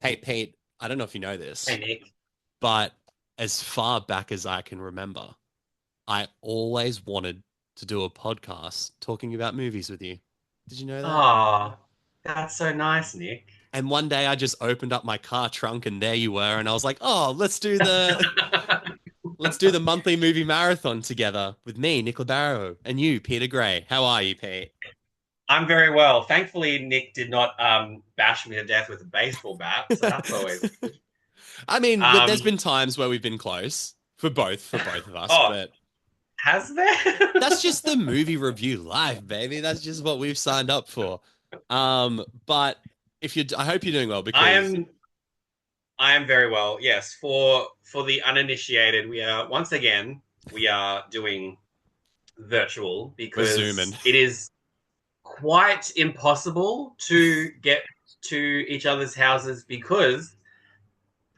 Hey, Pete, I don't know if you know Hey this, Nick. but as far back as I can remember, I always wanted to do a podcast talking about movies with you. Did you know that? Oh, that's so nice, Nick. And one day I just opened up my car trunk and there you were, and I was like, "Oh, let's do the monthly movie marathon together with me, Nick Barrow, and you, Peter Gray. How are you, Pete?" I'm very well. Thankfully, Nick did not bash me to death with a baseball bat, so that's always good. I mean, there's Um, been times where we've been close for both of us, oh, but has there? that's just the movie review life, baby. That's just what we've signed up for. But I hope you're doing well I because am I am very well. Yes, for the uninitiated, we are doing virtual we're zooming. because it is quite impossible to get to each other's houses because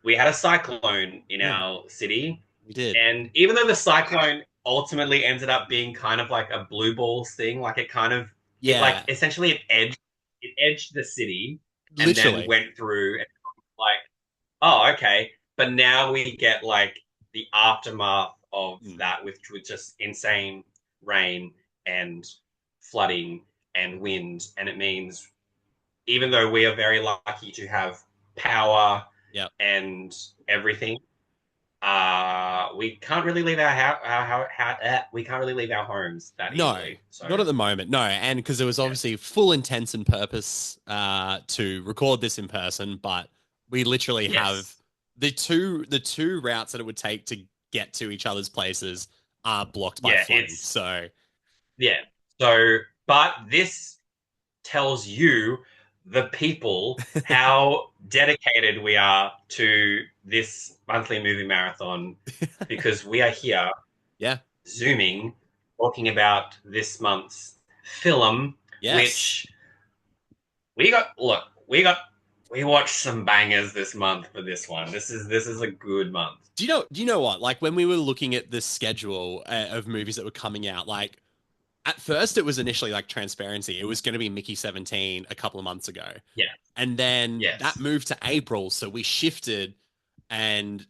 we had a cyclone in Yeah, our city. we did. And even though the cyclone ultimately ended up being kind of like a blue balls thing, like it like Yeah, essentially it edged the city and then literally. went through and like, oh, okay. But now we get like the aftermath of Mm. that with just insane rain and flooding and wind. And it means even though we are very lucky to have power Yep. and everything, we can't really leave we can't really leave our homes that No, easily. So not at the moment. No, and because there was yeah, obviously full intents and purpose to record this in person, but we literally have yes, the two routes that it would take to get to each other's places are blocked by yeah, flooding. So yeah. So, but this tells you, the people, how dedicated we are to this monthly movie marathon because we are here yeah, zooming, talking about this month's film, yes. which we got. Look, we watched some bangers this month for this one. This is a good month. Do you know what? Like when we were looking at the schedule of movies that were coming out, like at first it was initially like Transparency. It was going to be Mickey 17 a couple of months ago. Yeah. And then that Yes. moved to April, so we shifted and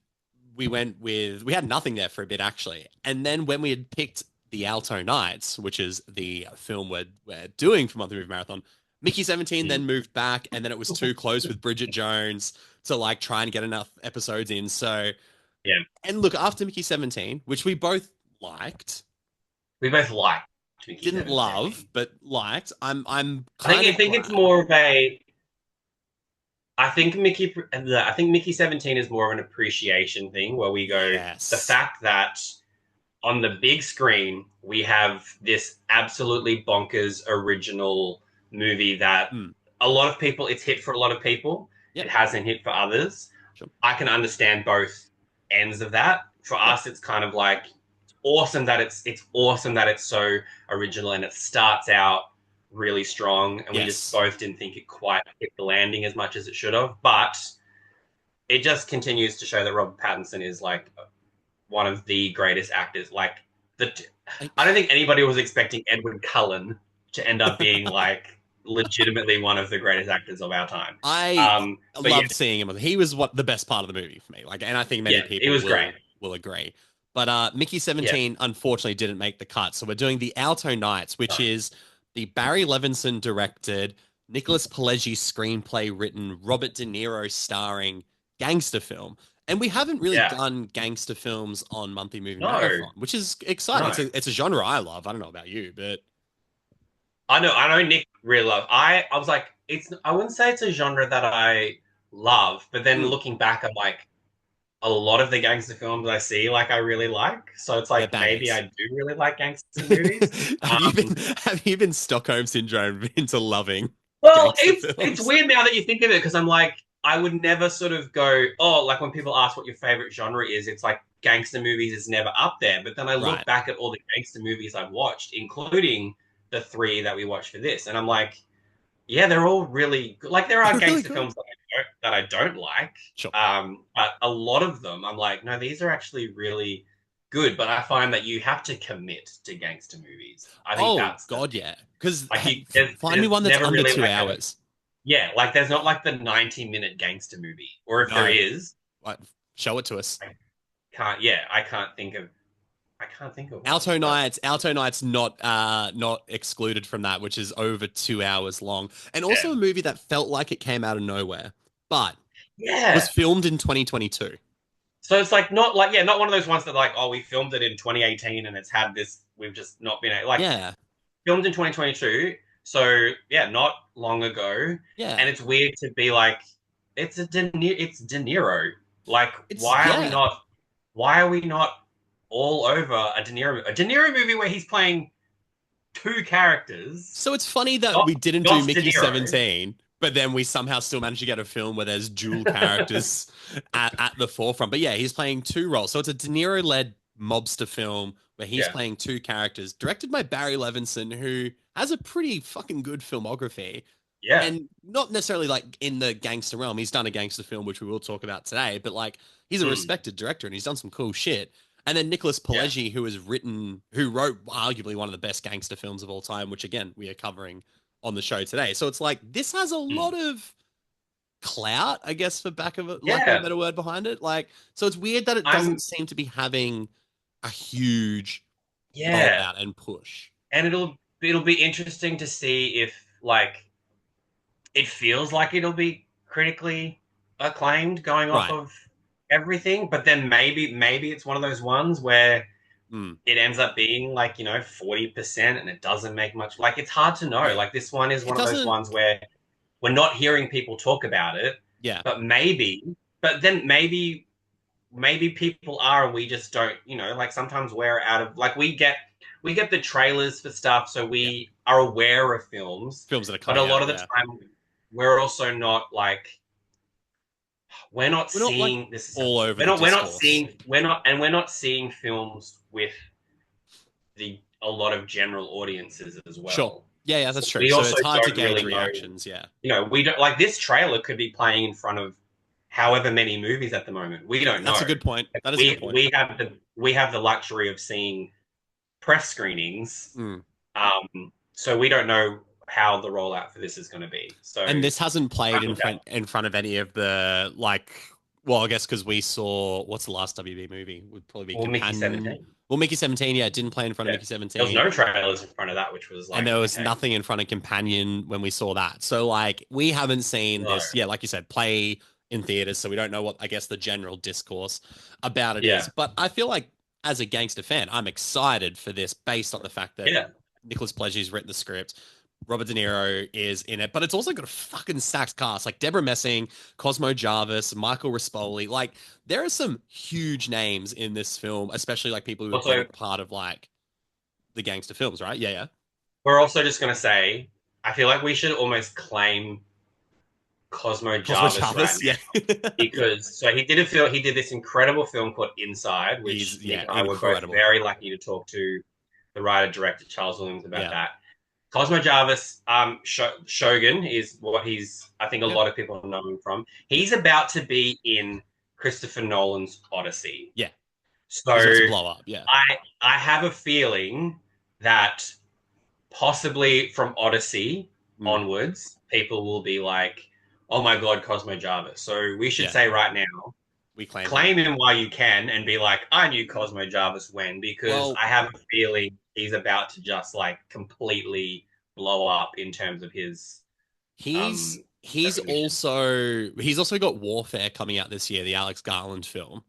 we had nothing there for a bit actually. And then when we had picked the Alto Knights, which is the film we're doing for Monthly Movie Marathon, Mickey 17 Mm. then moved back and then it was too close with Bridget Jones to like try and get enough episodes in. So Yeah. and look, after Mickey 17, which we both liked, We both liked Mickey didn't love, 17. but liked, I'm I think kind I of think it's glad. more of a I think Mickey 17 is more of an appreciation thing where we go, the Yes. fact that on the big screen we have this absolutely bonkers original movie that Mm, a lot of people, it's hit for a lot of people, it yep. hasn't hit for others. Sure. I can understand both ends of that. For Yep. us, it's kind of like it's awesome that it's so original and it starts out really strong, and we just Yes. both didn't think it quite hit the landing as much as it should have. But it just continues to show that Robert Pattinson is like one of the greatest actors. Like the, I, I don't think anybody was expecting Edward Cullen to end up being like legitimately one of the greatest actors of our time. I But yeah, loved seeing him. He was what the best part of the movie for me. Like, and I think many yeah, it people was great. will agree. But Mickey Yeah, 17 unfortunately didn't make the cut. So we're doing the Alto Knights, which is the Barry Levinson directed, Nicholas Pileggi screenplay written, Robert De Niro starring gangster film. And we haven't really yeah. done gangster films on Monthly Movie No, Marathon, which is exciting. no. It's a genre I love. I don't know about you, but I know Nick really love. I was like, I wouldn't say it's a genre that I love, but then mm, looking back, I'm like, a lot of the gangster films I see, like I really like. So it's they're like maybe I bangers. do really like gangster movies. have you been have you been Stockholm syndrome into loving Well, gangster it's films? weird now that you think of it because I'm like, I would never sort of go, oh, like when people ask what your favorite genre is, it's like gangster movies is never up there. But then I look Right. back at all the gangster movies I've watched, including the three that we watched for this, and I'm like, yeah, they're all really good. Like there are They're really gangster good. films that I don't like, Sure. but a lot of them, I'm like, no, these are actually really. good, but I find that you have to commit to gangster movies. I think Oh that's the God, thing. yeah. Because Like find me there's one that's never under really two like a hours. yeah, like there's not like the 90-minute gangster movie. Or if there No, is, like, show it to us. I can't yeah, I can't think of one. Alto But Knights, Alto Knights not excluded from that, which is over 2 hours long, and yeah. also a movie that felt like it came out of nowhere, but was Yeah. filmed in 2022. So it's like not like yeah, not one of those ones that like, oh, we filmed it in 2018 and it's had this, we've just not been like Yeah, filmed in 2022. So yeah, not long ago. yeah. And it's weird to be like, it's De Niro. Like, It's yeah. why are we not all over a De Niro movie where he's playing two characters, So it's funny that not we didn't do not De Mickey Niro. 17, but then we somehow still managed to get a film where there's dual characters at the forefront. But yeah, he's playing two roles. So it's a De Niro led mobster film where he's Yeah, playing two characters, directed by Barry Levinson, who has a pretty fucking good filmography. yeah, And not necessarily like in the gangster realm. He's done a gangster film, which we will talk about today, but like he's a mm, respected director and he's done some cool shit. And then Nicholas yeah, Pileggi, who wrote arguably one of the best gangster films of all time, which again we are covering on the show today. So it's like this has a mm, lot of clout, I guess, for back of it, lack of a yeah. better word behind it. Like, so it's weird that it doesn't I'm seem to be having a huge yeah, rollout and push. and it'll be interesting to see if like it feels like it'll be critically acclaimed going off Right. of everything, but then maybe it's one of those ones where Mm. it ends up being like 40% and it doesn't make much. Like it's hard to know. Yeah. Like this one is It one of those doesn't. ones where we're not hearing people talk about it, Yeah. but then maybe people are and we just don't. Like sometimes we're out of like we get the trailers for stuff, so Yeah. we are aware of films, Films that are but a coming lot out. of the Yeah. time we're also not like we're not We're not like seeing this is all over the discourse. we're not seeing films with the a lot of general audiences as Sure. well. Yeah, yeah, So that's true. we So also it's hard to don't gauge really know. reactions. Yeah. We don't like this trailer could be playing in front of however many movies at the moment. We don't That's know. a good point. Like, That is a good we point. we have the luxury of seeing press screenings, Mm. so we don't know how the rollout for this is going to be. So And this hasn't played time in will tell. front of any of the like. Well, I guess because we saw what's the last WB movie would probably be Or Mickey Companion. 17. Well, Mickey 17, yeah, it didn't play in front of Yeah, Mickey there was 17. no trailers in front of that, which was And like there was okay, nothing in front of Companion when we saw that. So like we haven't seen no, this, yeah, like you said, play in theaters, so we don't know what I guess the general discourse about it is. yeah, But I feel like as a gangster fan, I'm excited for this based on the fact that yeah. Nicholas Pileggi's written the script. Robert De Niro is in it, but it's also got a fucking stacked cast like Deborah Messing, Cosmo Jarvis, Michael Rispoli. Like there are some huge names in this film, especially like people who have been Also, a part of like the gangster films, right? Yeah, yeah. we're also just going to say, I feel like we should almost claim Cosmo Cosmo Jarvis right Jarvis, yeah. now because so he did this incredible film called Inside, He's which Nick yeah, and I were both incredible. very lucky to talk to the writer director Charles Williams about Yeah. that. Cosmo Jarvis, Shogun is what I think a Yep. lot of people know him from. He's about to be in Christopher Nolan's Odyssey. Yeah. So He's about to blow up. Yeah. I have a feeling that possibly from Odyssey Mm. onwards, people will be like, "Oh my god, Cosmo Jarvis." So we should Yeah. say right now, We claim him. claim him while you can, and be like, "I knew Cosmo Jarvis when," because Well, I have a feeling he's about to just like completely blow up in terms of his he's recognition. he's also got Warfare coming out this year, the Alex Garland film,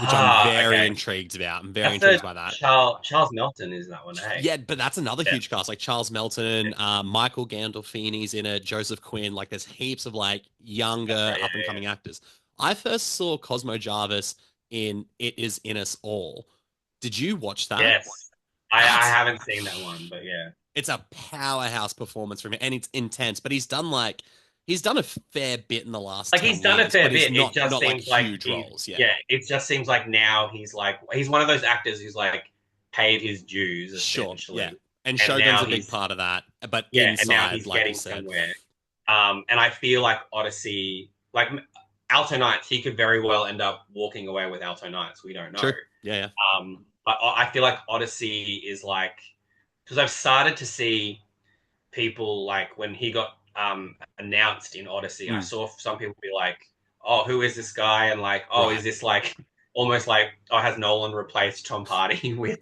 which I'm Ah, very okay. intrigued about. I'm very That's intrigued the by that. Charles Melton is that one, hey? Yeah, but that's another Yeah, huge cast. Like Charles yeah, Melton, Michael Gandolfini's in it, Joseph Quinn. Like there's heaps of like that's younger right. up and Yeah, coming actors. I first saw Cosmo Jarvis in It Is in Us All. Did you watch yeah. that? Yes, I That's haven't seen that one, but yeah, it's a powerhouse performance from him, and it's intense. But he's done a fair bit in the last like 10 he's done a years, fair but he's bit. It not just not like seems like huge he's roles. Yeah, yeah. It just seems like now he's one of those actors who's like paid his dues sure, yeah. essentially, And and Shogun's now a big he's part of that. But yeah, and now inside, he's like you getting said, somewhere. And I feel like Odyssey, like Alto Knights, he could very well end up walking away with Alto Knights. We don't know. true. Yeah, yeah. But I feel like Odyssey is like, because I've started to see people like when he got announced in Odyssey, I Mm. saw some people be like, "Oh, who is this guy?" And like, "Oh, is Right. this like almost like oh, has Nolan replaced Tom Hardy with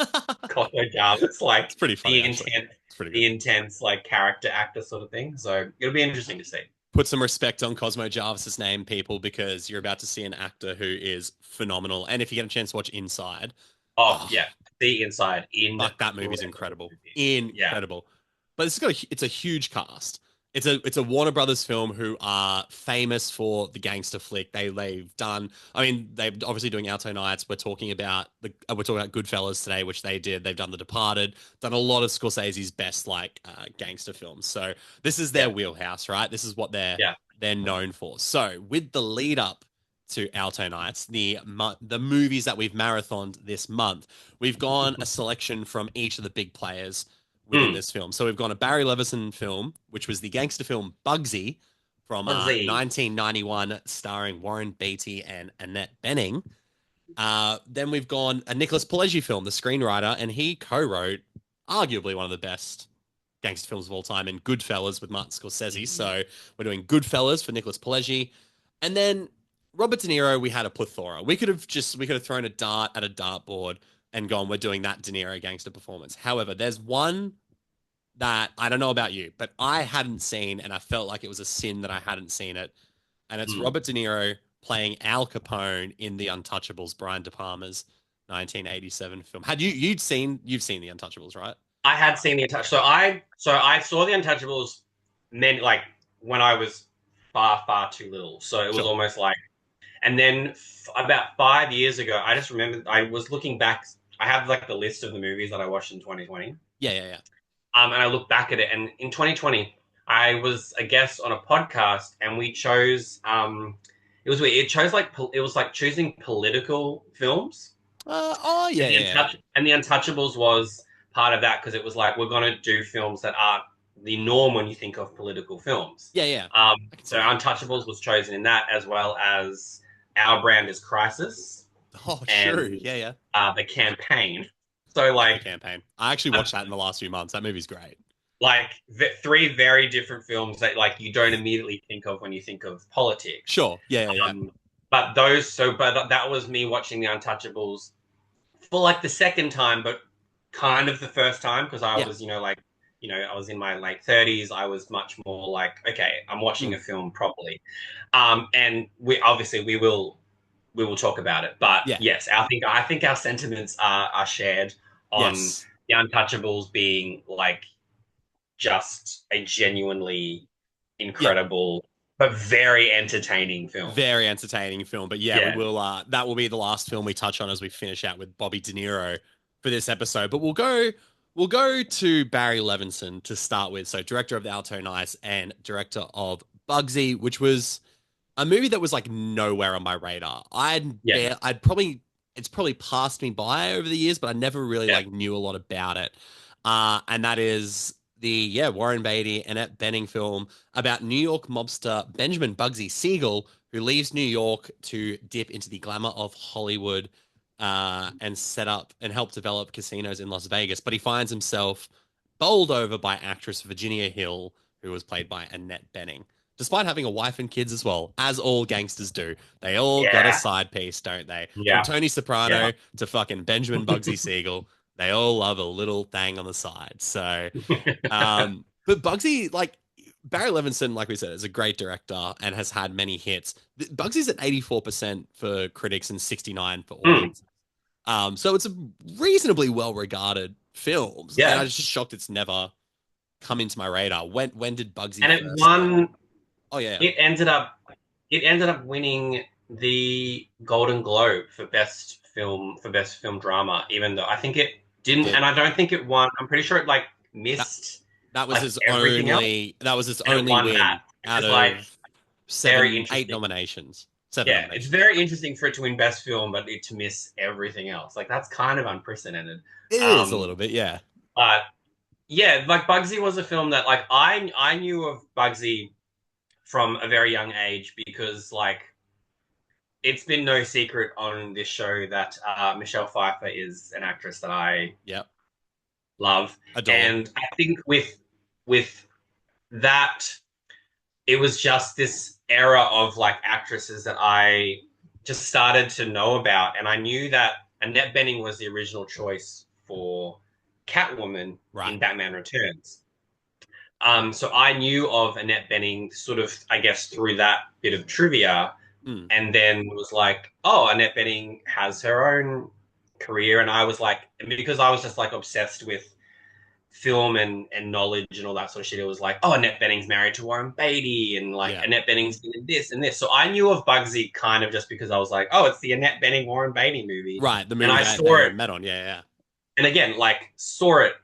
Cosmo Jarvis?" Like It's pretty funny, the actually. intent, It's pretty good. the intense like character actor sort of thing. So it'll be interesting to see. Put some respect on Cosmo Jarvis's name, people, because you're about to see an actor who is phenomenal. And if you get a chance to watch Inside, Oh oh, yeah, The Inside, fuck, that incredible movie's incredible. movie. Yeah, Incredible. But it's a huge cast. It's a Warner Brothers film who are famous for the gangster flick. They've done. I mean, they're obviously doing Alto Nights. We're talking about Goodfellas today, which they did. They've done The Departed. Done a lot of Scorsese's best like gangster films. So this is their yeah, wheelhouse, right? This is what yeah. they're known for. So with the lead up to Alto Nights, the movies that we've marathoned this month, we've gone a selection from each of the big players within Mm. this film. So we've gone a Barry Levinson film, which was the gangster film Bugsy from Bugsy. 1991, starring Warren Beatty and Annette Bening. Then we've gone a Nicholas Pileggi film, the screenwriter, and he co-wrote arguably one of the best gangster films of all time in Goodfellas with Martin Scorsese. So we're doing Goodfellas for Nicholas Pileggi. And then Robert De Niro, we had a plethora. We could have thrown a dart at a dartboard and gone, we're doing that De Niro gangster performance. However, there's one that I don't know about you, but I hadn't seen, and I felt like it was a sin that I hadn't seen it. And it's Mm. Robert De Niro playing Al Capone in The Untouchables, Brian De Palma's 1987 film. Had you've seen The Untouchables, right? I had seen the Untouchables. So I saw the Untouchables many like when I was far too little. So it was Sure. almost like, and then about 5 years ago, I just remembered I was looking back. I have like the list of the movies that I watched in 2020. Yeah, yeah, yeah. And I look back at it, and in 2020, I was a guest on a podcast, and we chose. It was weird. It chose like it was like choosing political films. Oh, yeah, yeah, yeah. And the Untouchables was part of that because it was like we're going to do films that aren't the norm when you think of political films. Yeah, yeah. I can So see that. Untouchables was chosen in that, as well as Our Brand is Crisis Oh, true. and Yeah, yeah. The Campaign. So Love the campaign. I actually uh, watched that in the last few months. That movie's great. three very different films that like you don't immediately think of when you think of politics. Sure. Yeah, yeah, yeah. Um, but that was me watching the Untouchables for like the second time, but kind of the first time because I Yeah. was, I was in my late 30s. I was much more like, okay, I'm watching a Mm. film properly. And we will talk about it. But Yeah. yes, I think our sentiments are shared on Yes. the Untouchables being like just a genuinely Yeah. incredible but very entertaining film. Very entertaining film. But yeah, we Yeah, will that will be the last film we touch on as we finish out with Bobby De Niro for this episode. But we'll go to Barry Levinson to start with. So director of the Alto Nights and director of Bugsy, which was a movie that was like nowhere on my radar. yeah, I'd probably it's probably passed me by over the years, but I never really yeah, like knew a lot about it. And that is the Warren Beatty and Annette Bening film about New York mobster Benjamin Bugsy Siegel, who leaves New York to dip into the glamour of Hollywood and set up and help develop casinos in Las Vegas. But he finds himself bowled over by actress Virginia Hill, who was played by Annette Bening. Despite having a wife and kids as well, as all gangsters do, they all got a yeah, side piece, don't they? From yeah, Tony yeah. Soprano to fucking Benjamin Bugsy Siegel, they all love a little thing on the side. So, but Bugsy, like Barry Levinson, like we said, is a great director and has had many hits. Bugsy's at 84% for critics and 69 for Mm, audience. So it's a reasonably well regarded films, and I yeah. was just shocked it's never come into my radar. When did Bugsy And it first? won. Oh yeah, It ended up. It ended up winning the Golden Globe for best film drama. Even though I think it didn't, the and I don't think it won. I'm pretty sure it like that missed that was like his everything else, only and it won win that, which out is like of very eight interesting. nominations, seven Yeah, it's nominations. very interesting for it to win best film, but it to miss everything else. Like that's kind of unprecedented. It is a Um, little bit, yeah. but yeah, like Bugsy was a film that like I knew of Bugsy from a very young age because like it's been no secret on this show that Michelle Pfeiffer is an actress that I Yep. love, Adore. and I think with that, it was just this era of like actresses that I just started to know about, and I knew that Annette Bening was the original choice for Catwoman Right. in Batman Returns. So I knew of Annette Bening sort of, I guess, through that bit of trivia, Mm. and then was like, oh, Annette Bening has her own career, and I was like, and because I was just like obsessed with film and knowledge and all that sort of shit, it was like, oh, Annette Bening's married to Warren Beatty, and like Yeah. Annette Bening's in this and this. So I knew of Bugsy kind of just because I was like, oh, it's the Annette Bening Warren Beatty movie, Right. The and movie I that saw they it, met on. Yeah. Yeah. and again, like saw it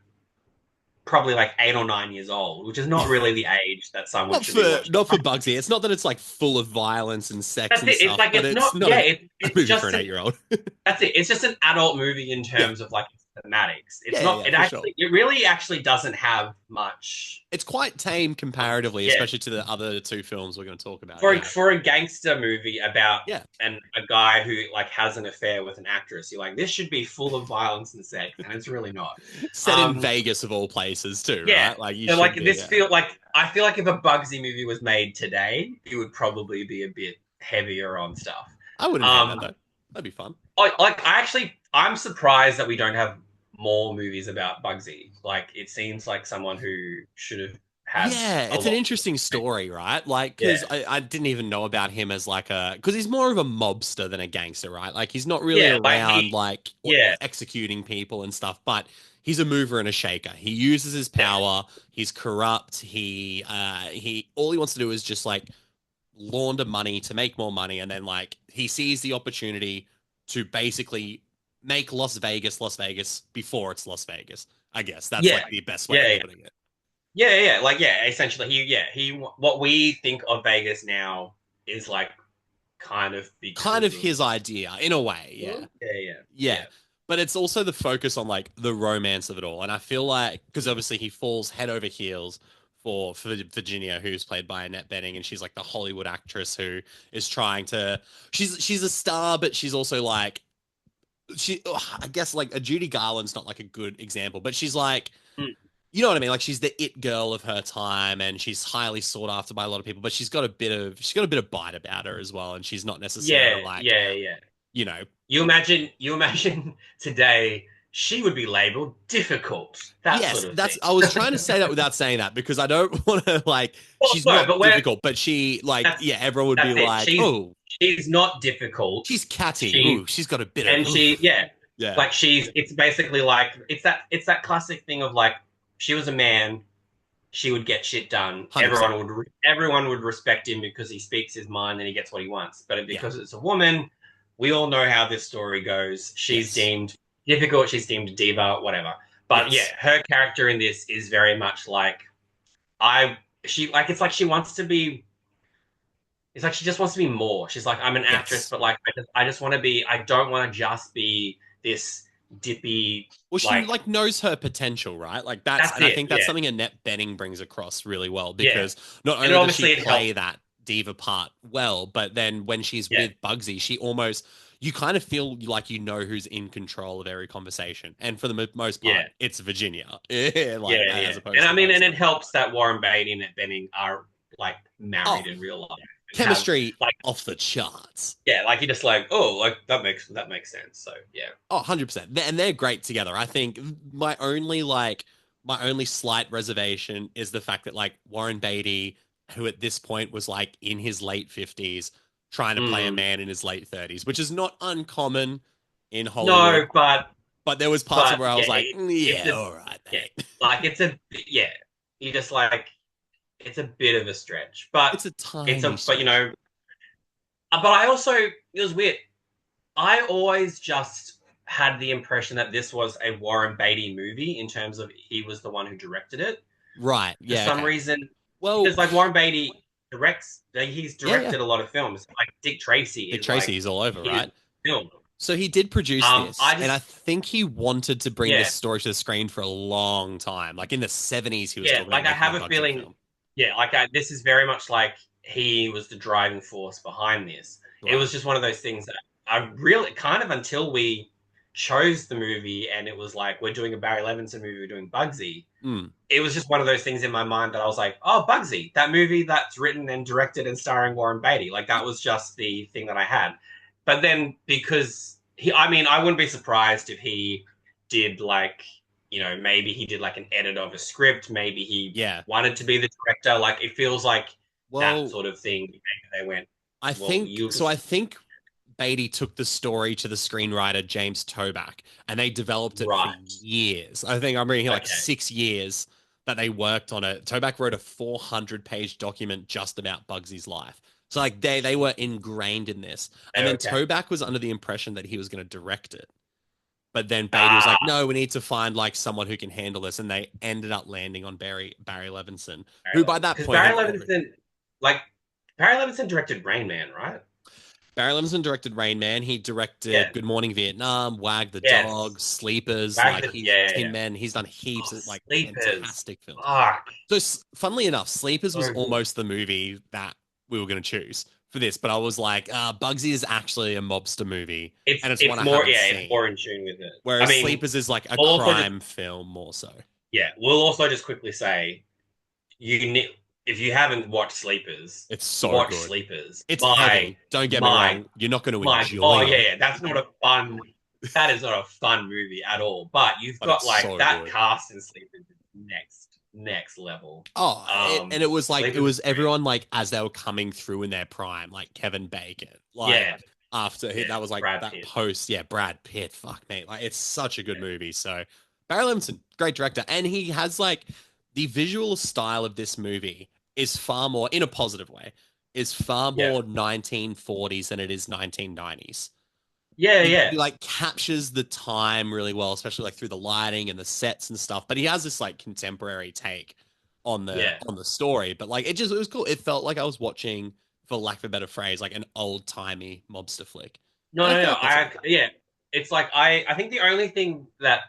probably like 8 or 9 years old, which is not really the age that someone should be watching. Not for Bugsy. It's not that it's like full of violence and sex That's and it. It's stuff, like but it's it's not. not Yeah, a it's movie for just an an 8-year-old. that's it. It's just an adult movie in Yeah. terms of like thematics. It's Yeah. not. Yeah. For sure. It really actually doesn't have much. It's quite tame comparatively, Yeah, especially to the other two films we're going to talk about. for Yeah. for a gangster movie about Yeah. a guy who like has an affair with an actress, you're like, this should be full of violence and sex, and it's really not. Set in Um, Vegas of all places too, yeah. right? Like you So should like be. this Yeah. feel like I feel like if a Bugsy movie was made today, it would probably be a bit heavier on stuff. I wouldn't hate that Um, though. That'd be fun. I'm surprised that we don't have more movies about Bugsy. Like it seems like someone who should have had Yeah, a it's an lot. interesting story, right? Like, Yeah, because I didn't even know about him as like because he's more of a mobster than a gangster, right? Like, he's not really yeah, around like yeah, executing people and stuff, but he's a mover and a shaker. He uses his yeah, power. He's corrupt. All he wants to do is just like launder money to make more money, and then like he sees the opportunity to basically make Las Vegas before it's Las Vegas. I guess that's yeah, like the best way of yeah, putting it. yeah. Like yeah, essentially, he what we think of Vegas now is like kind of Kind because of of his idea in a way. Yeah. yeah, yeah, Yeah. yeah, But it's also the focus on like the romance of it all. And I feel like because obviously he falls head over heels for Virginia, who's played by Annette Bening, and she's like the Hollywood actress who is trying to she's a star, but she's also like I guess like a Judy Garland's not like a good example, but she's like mm, you know what I mean? Like she's the it girl of her time, and she's highly sought after by a lot of people. But she's got a bit of bite about her as well, and she's not necessarily yeah, like yeah, yeah. you know. You imagine today she would be labeled difficult, that Yes, sort of that's. thing. I was trying to say that without saying that because I don't want to like. Well, She's no, not but difficult, but she like that's yeah. Everyone would be that's it. like, oh, She's not difficult. she's catty. She Ooh, she's got a bit of and she oof. yeah, Yeah, like she's it's basically like it's that classic thing of like she was a man, she would get shit done. 100%. Everyone would respect him because he speaks his mind and he gets what he wants. But Yeah. because it's a woman, we all know how this story goes. She's Yes. deemed difficult, she's deemed a diva, whatever. But yeah, Yes. her character in this is very much like I she like it's like she wants to be it's like she just wants to be more. She's like, I'm an actress, Yes. but like I just want to be. I don't want to just be this dippy. Well, she Like like knows her potential, right? Like that's and I it. think that's Yeah, something Annette Benning brings across really well yeah. because not And only does she obviously it play helps. that diva part well, but then when she's Yeah, with Bugsy, she almost you kind of feel like you know who's in control of every conversation, and for the most part, yeah, it's Virginia, like yeah, as yeah. opposed And to I mean, and it Bugsy. helps that Warren Beatty and Annette Benning are like Oh, married in real life and have chemistry like off the charts. yeah, like you're just like oh, like that makes sense. So yeah, Oh, 100%. And they're great together. I think my only slight reservation is the fact that like Warren Beatty, who at this point was like in his late 50s, trying to play a mm. man in his late 30s, which is not uncommon in Hollywood. No, but But there was parts of but where I yeah, was like, it's yeah, a all right, yeah, mate. like it's a yeah. You just like it's a bit of a stretch, but It's a it's tiny a but you stretch. know, but I also it was weird. I always just had the impression that this was a Warren Beatty movie in terms of he was the one who directed it Right. for Yeah, some okay. reason Well, because like Warren Beatty directs like, he's yeah, yeah. directed a lot of films like Dick Tracy Dick is like Tracy's all over, his right? film. So he did produce this, I and I just think he wanted to bring yeah this story to the screen for a long time. Like in the 70s, he was yeah talking about like I making a have a Bugsy feeling film. yeah like this is very much like he was the driving force behind this it was Right. just one of those things that I really kind of until we chose the movie and it was like we're doing a Barry Levinson movie, we're doing Bugsy. Mm. It was just one of those things in my mind that I was like, oh, Bugsy, that movie that's written and directed and starring Warren Beatty. Like that was just the thing that I had. But then because I mean, I wouldn't be surprised if he did like, maybe he did like an edit of a script. Maybe he Yeah. wanted to be the director. Like it feels like that Well, sort of thing. Maybe they went, I well, think you, so. I think Beatty took the story to the screenwriter James Toback, and they developed it for right. years. I think I'm reading here like Okay. 6 years that they worked on it. Toback wrote a 400-page document just about Bugsy's life. So like they were ingrained in this, and then Okay. Toback was under the impression that he was going to direct it. But then Beatty was like, Ah, "No, we need to find like someone who can handle this," and they ended up landing on Barry Levinson, Barry who by Levinson. that Because point had already Like, Barry Levinson directed Rain Man, right? Barry Levinson directed Rain Man. He directed Yeah. Good Morning Vietnam, Wag the Yes. Dog, Sleepers. Back Like to, he's yeah, yeah, Tin yeah. Men. He's done Oh, heaps of like Sleepers. fantastic films. Fuck. So, funnily enough, Sleepers was So good. almost the movie that we were going to choose for this, but I was like, Bugsy is actually a mobster movie, and it's one It's I more, haven't yeah, it's more seen. in tune with it. I Whereas mean, Sleepers is like a we'll also just, crime film more so. yeah, we'll also just quickly say, you need, if you haven't watched Sleepers, It's so watch good. Sleepers. It's My, heavy. Don't get me my, wrong. You're not going to oh enjoy yeah, it, yeah, that is not a fun movie at all. But you've but got it's like so that good. cast in Sleepers is next level. And it was like it Sleepers is was everyone like as they were coming through in their prime, like Kevin Bacon, like yeah, after yeah, that was like Brad that Pitt. post, yeah, Brad Pitt, fuck mate, like it's such a good Yeah. movie. So Barry Levinson, great director, and he has like the visual style of this movie is far more in a positive way, is far Yeah. more 1940s than it is 1990s. Yeah, He yeah. like captures the time really well, especially like through the lighting and the sets and stuff. But he has this like contemporary take Yeah. on the story. But like it was cool. It felt like I was watching, for lack of a better phrase, like an old timey mobster flick. No, And I no, feel no. like that's okay. Yeah. It's like I think the only thing that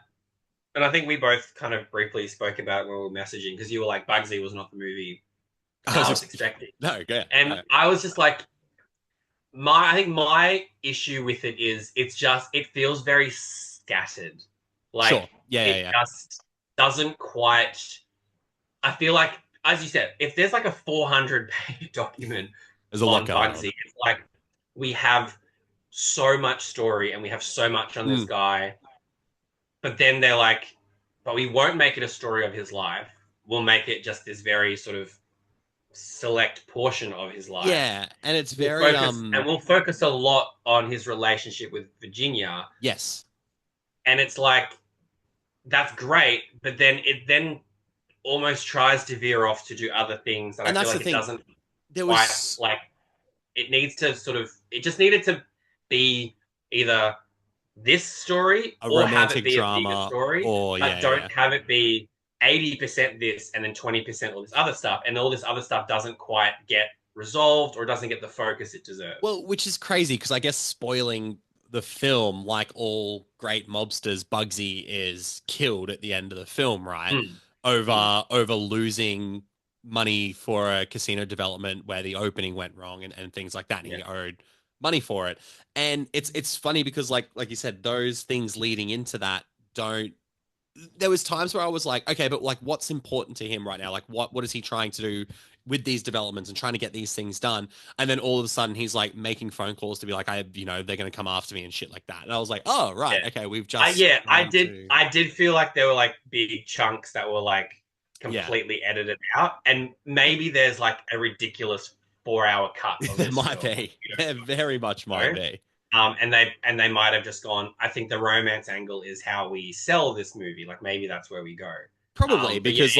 and I think we both kind of briefly spoke about when we were messaging because you were like Bugsy was not the movie I was I was ex- expecting. no, yeah, And I was just like I think my issue with it is it feels very scattered. sure, Like yeah, yeah, it yeah. just doesn't quite I feel like as you said, if there's like a 400-page document There's a lot on going on. Bugsy, it's like we have so much story and we have so much on this Mm. guy, but then they're like, but we won't make it a story of his life. We'll make it just this very sort of select portion of his life. Yeah, and it's very We'll focus a lot on his relationship with Virginia. yes, And it's like that's great, but then it almost tries to veer off to do other things that I and feel that's the like it thing. doesn't There quite was like it needs to sort of it just needed to be either this story a or have it romantic be a bigger drama, story, or but yeah, yeah. don't have it be 80% this and then 20% all this other stuff. And all this other stuff doesn't quite get resolved or doesn't get the focus it deserves. Well, which is crazy because I guess spoiling the film, like all great mobsters, Bugsy is killed at the end of the film, right? Mm. Mm. Over losing money for a casino development where the opening went wrong and things like that. And Yeah. he owed money for it. And it's funny because like you said, those things leading into that don't there was times where I was like, okay, but like what's important to him right now? Like what is he trying to do with these developments and trying to get these things done? And then all of a sudden he's like making phone calls to be like, they're gonna come after me and shit like that. And I was like, oh right, Yeah. okay, we've just Yeah, gone to I did feel like there were like big chunks that were like yeah. completely edited out. And maybe there's like a ridiculous 4 hour cut of There this might film. be. There very much might Know? be. And they might have just gone. I think the romance angle is how we sell this movie. Like maybe that's where we go. Probably But yeah, because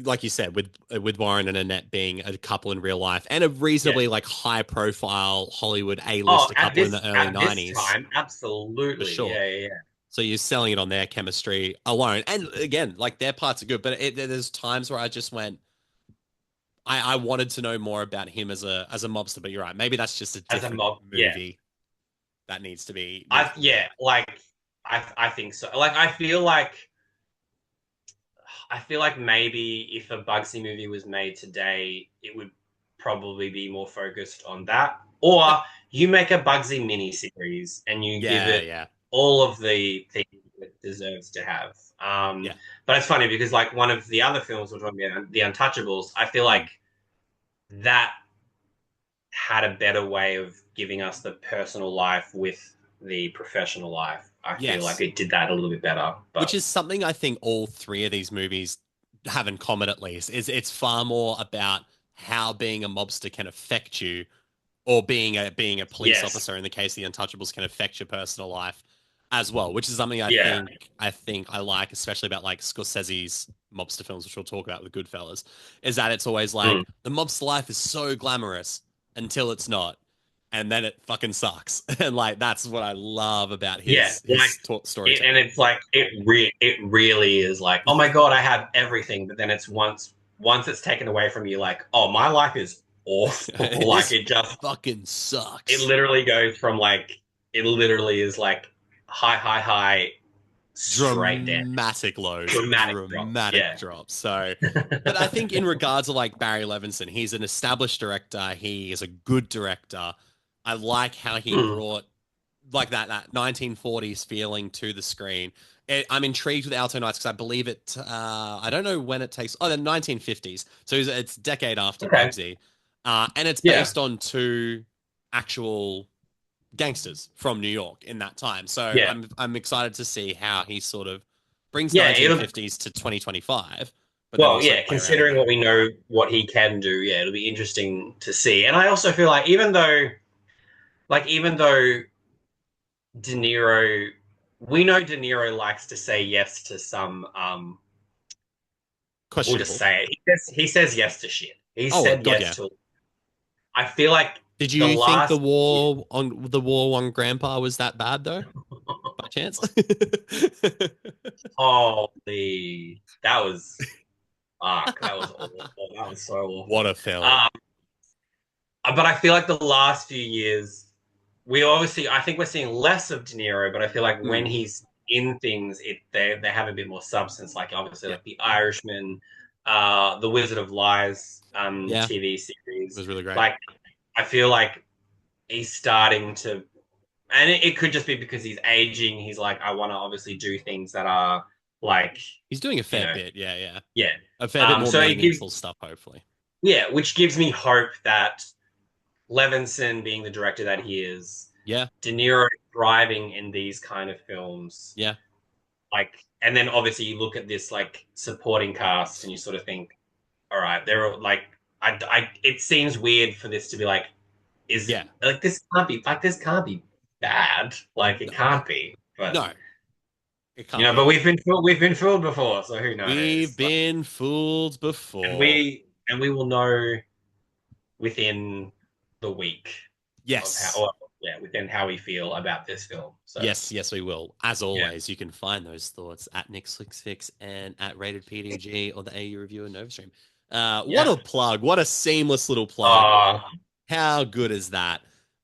like you said, with Warren and Annette being a couple in real life and a yeah. reasonably like high profile Hollywood Oh, A-list couple in the early at this 90s, time, for absolutely. sure. Yeah, yeah, yeah. So you're selling it on their chemistry alone. And again, like their parts are good, but there's times where I just went, I wanted to know more about him as a mobster. But you're right, maybe that's just a As a different mob, yeah. movie that needs to be made. Like I think so. Like I feel like maybe if a Bugsy movie was made today, it would probably be more focused on that. Or Yep. you make a Bugsy mini series and you give Yeah, it yeah, all of the things it deserves to have. yeah. But it's funny because like one of the other films we're talking about, The Untouchables, I feel like Mm. that had a better way of giving us the personal life with the professional life. I feel like Yes. it did that a little bit better. Which But is something I think all three of these movies have in common, at least, is it's far more about how being a mobster can affect you, or being a police yes, officer in the case of the Untouchables can affect your personal life as well, which is something yeah, I like, especially about like Scorsese's mobster films, which we'll talk about with Goodfellas, is that it's always like mm, the mobster life is so glamorous until it's not, and then it fucking sucks. And like that's what I love about yeah, like and storytelling. it's like it really is like, oh my god, I have everything, but then it's once it's taken away from you, like, oh, my life is awful. Like This it just fucking it sucks. literally goes from like it literally is like high straight down, Dramatic lows, dramatic drops. dramatic Yeah. drops. So, but I think in regards to like Barry Levinson, he's an established director. He is a good director. I like how he Mm, brought like that 1940s feeling to the screen. I'm intrigued with Alto Knights because I believe it. I don't know when it takes. Oh, the 1950s. So it's a decade after okay. Bugsy, and it's Yeah. based on two actual gangsters from New York in that time. So Yeah. I'm excited to see how he sort of brings Yeah. It'll 1950s to 2025, but then well, also yeah, play around in considering what that. we know what he can do, yeah, it'll be interesting to see. And I also feel like even though De Niro, we know De Niro likes to say yes to some. We'll just Questionable. say it. He says yes to shit. He Oh said God, yes yeah. to. I feel like Did the you think last. the war on Grandpa was that bad though, by chance? Holy, that was fuck. That was awful. That was so What awful. a film. Um, but I feel like the last few years, we obviously, I think we're seeing less of De Niro, but I feel like when Mm, he's in things, they have a bit more substance. Like obviously, yeah, like The Irishman, The Wizard of Lies, yeah, TV it series. was really great. Like I feel like he's starting to, and it could just be because he's aging. He's like, I want to obviously do things that are like, He's doing a you fair know, bit, yeah, yeah, yeah. a fair bit more So it gives, meaningful stuff, hopefully. yeah, which gives me hope that Levinson, being the director that he is, Yeah, De Niro thriving in these kind of films, yeah, like, and then obviously you look at this like supporting cast and you sort of think, all right, they're like, it seems weird for this to be like, is yeah. like this can't be bad, like it No, can't be, but no, it can't but be. we've been fooled before, so who We've knows? Like, been fooled and before. we will know within the week of how, Yes. or, yeah, within how we feel about this film. So Yes, yes, we will. As yeah, always, you can find those thoughts at NickSlicksFix and at Rated PDG or the AU Review and NovaStream. What yeah. a plug. What a seamless little plug. Uh, How good is that?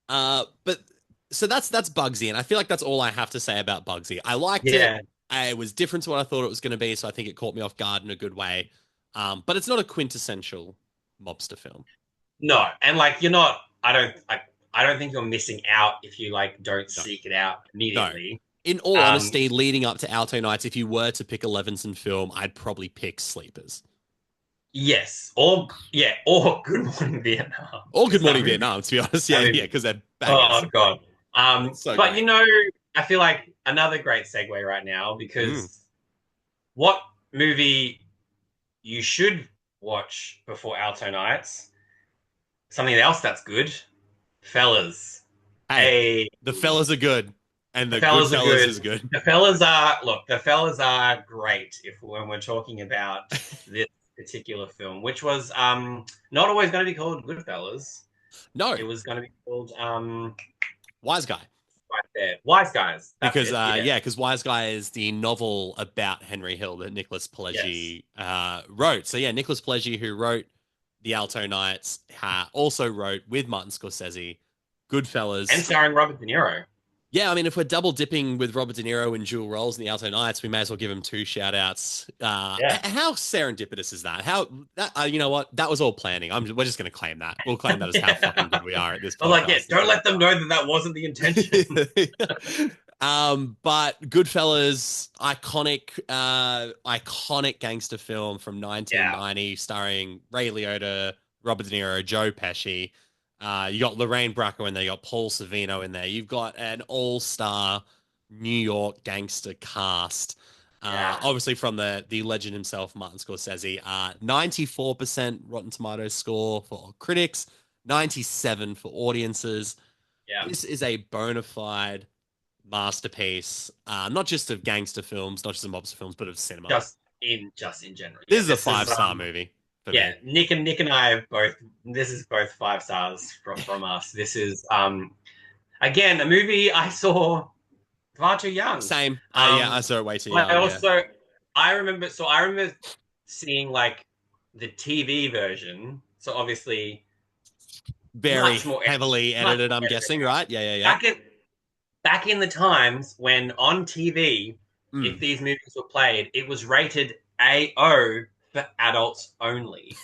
But so that's Bugsy, and I feel like that's all I have to say about Bugsy. I liked it. yeah. It was different to what I thought it was going to be, so I think it caught me off guard in a good way. But it's not a quintessential mobster film. No, and like you're not. I don't think you're missing out if you like don't No, seek it out no. immediately. In all Um, honesty, leading up to Alto Nights, if you were to pick a Levinson film, I'd probably pick Sleepers. yes, or yeah, or Good Morning Vietnam Or for Good some Morning reason. Vietnam, to be honest. Yeah, I yeah, mean, because they're oh bangers. god. It's so But great. I feel like another great segue right now Mm. because what movie you should watch before Alto Nights? Something else that's good, Fellas. Hey, A the fellas are good, and The the good fellas are fellas good. is good. The fellas are great if when we're talking about this particular film, which was not always going to be called Goodfellas. No, It was going to be called Wise Guy. right there, Wise Guys. That's Because it. Yeah. yeah, because Wise Guy is the novel about Henry Hill that Nicholas Yes. Pileggi wrote. So yeah, Nicholas Pileggi, who wrote The Alto Knights, also wrote with Martin Scorsese And Goodfellas. starring Robert De Niro. Yeah, I mean, if we're double dipping with Robert De Niro in dual roles in the Alto Knights, we may as well give him two shout outs. Yeah. How serendipitous is that? How that you know what? That was all planning. We're just going to claim that. We'll claim that as how fucking good we are at this I was like, yeah, podcast. don't let them know that that wasn't the intention. But Goodfellas, iconic gangster film from Yeah, 1990, starring Ray Liotta, Robert De Niro, Joe Pesci. You got Lorraine Bracco in there. You got Paul Savino in there. You've got an all-star New York gangster cast. yeah, Obviously from the legend himself, Martin Scorsese. 94% Rotten Tomatoes score for critics, 97 for audiences. yeah. This is a bona fide masterpiece, not just of gangster films, not just of mobster films, but of cinema. Just in general. This Yeah, is a this is five-star movie for yeah. me. Nick and I have both. This is both 5 stars from us. This is again a movie I saw far too young. Same. Yeah, I Um, saw it way too I young. Yeah, also I remember seeing like the TV version. So obviously very much more heavily much edited. more I'm edited. guessing, right? Yeah, yeah, yeah. Back in back in the times when on TV, if Mm. these movies were played, it was rated AO for adults only.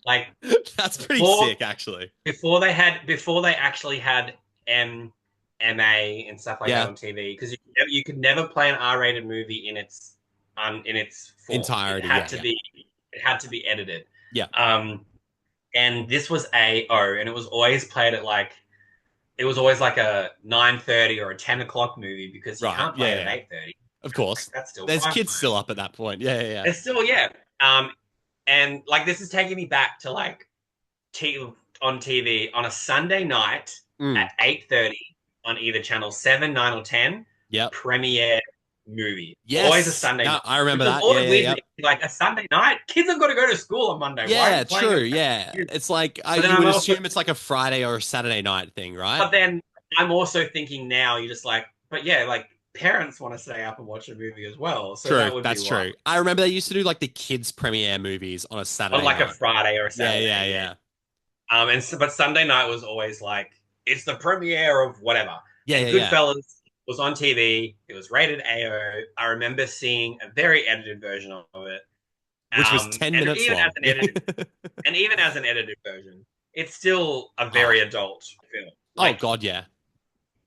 Like That's pretty before sick, actually. before they actually had MA and stuff like that Yeah, on TV, because you could never play an R-rated movie in its form. entirety. Yeah, yeah, It had to be edited. yeah. Um, and this was AO, and it was always played at like it was always like a 9:30 or a 10 o'clock movie because you Right. can't Yeah, play yeah, it at yeah. 8:30. Of Like course. that's still There's prime kids time. still up at that point. Yeah, yeah, yeah. It's still yeah. And like this is taking me back to like on TV on a Sunday night Mm. at 8:30 on either channel 7, 9, or 10, Yep. premiere movie. Always a Yes. Sunday Yeah, night. I remember Which was that. Yeah, always yeah, weird to yeah. me. Like a Sunday night, kids have got to go to school on Monday. Why are Yeah, you playing true. it? Yeah. It's like But then you I'm would also assume it's like a Friday or a Saturday night thing, right? but then I'm also thinking now you're just like, but yeah, like parents want to stay up and watch a movie as well. So True. that would be That's why. true. I remember they used to do like the kids premiere movies on a On Saturday like a night. Friday or a Yeah, yeah, Saturday, yeah. yeah. But Sunday night was always like it's the premiere of whatever. Yeah, And yeah, yeah. Goodfellas was on TV. It was rated AO. I remember seeing a very edited version of it. Which was 10 And minutes long. even as an edited version, it's still a Oh, very adult film. oh Like God, yeah.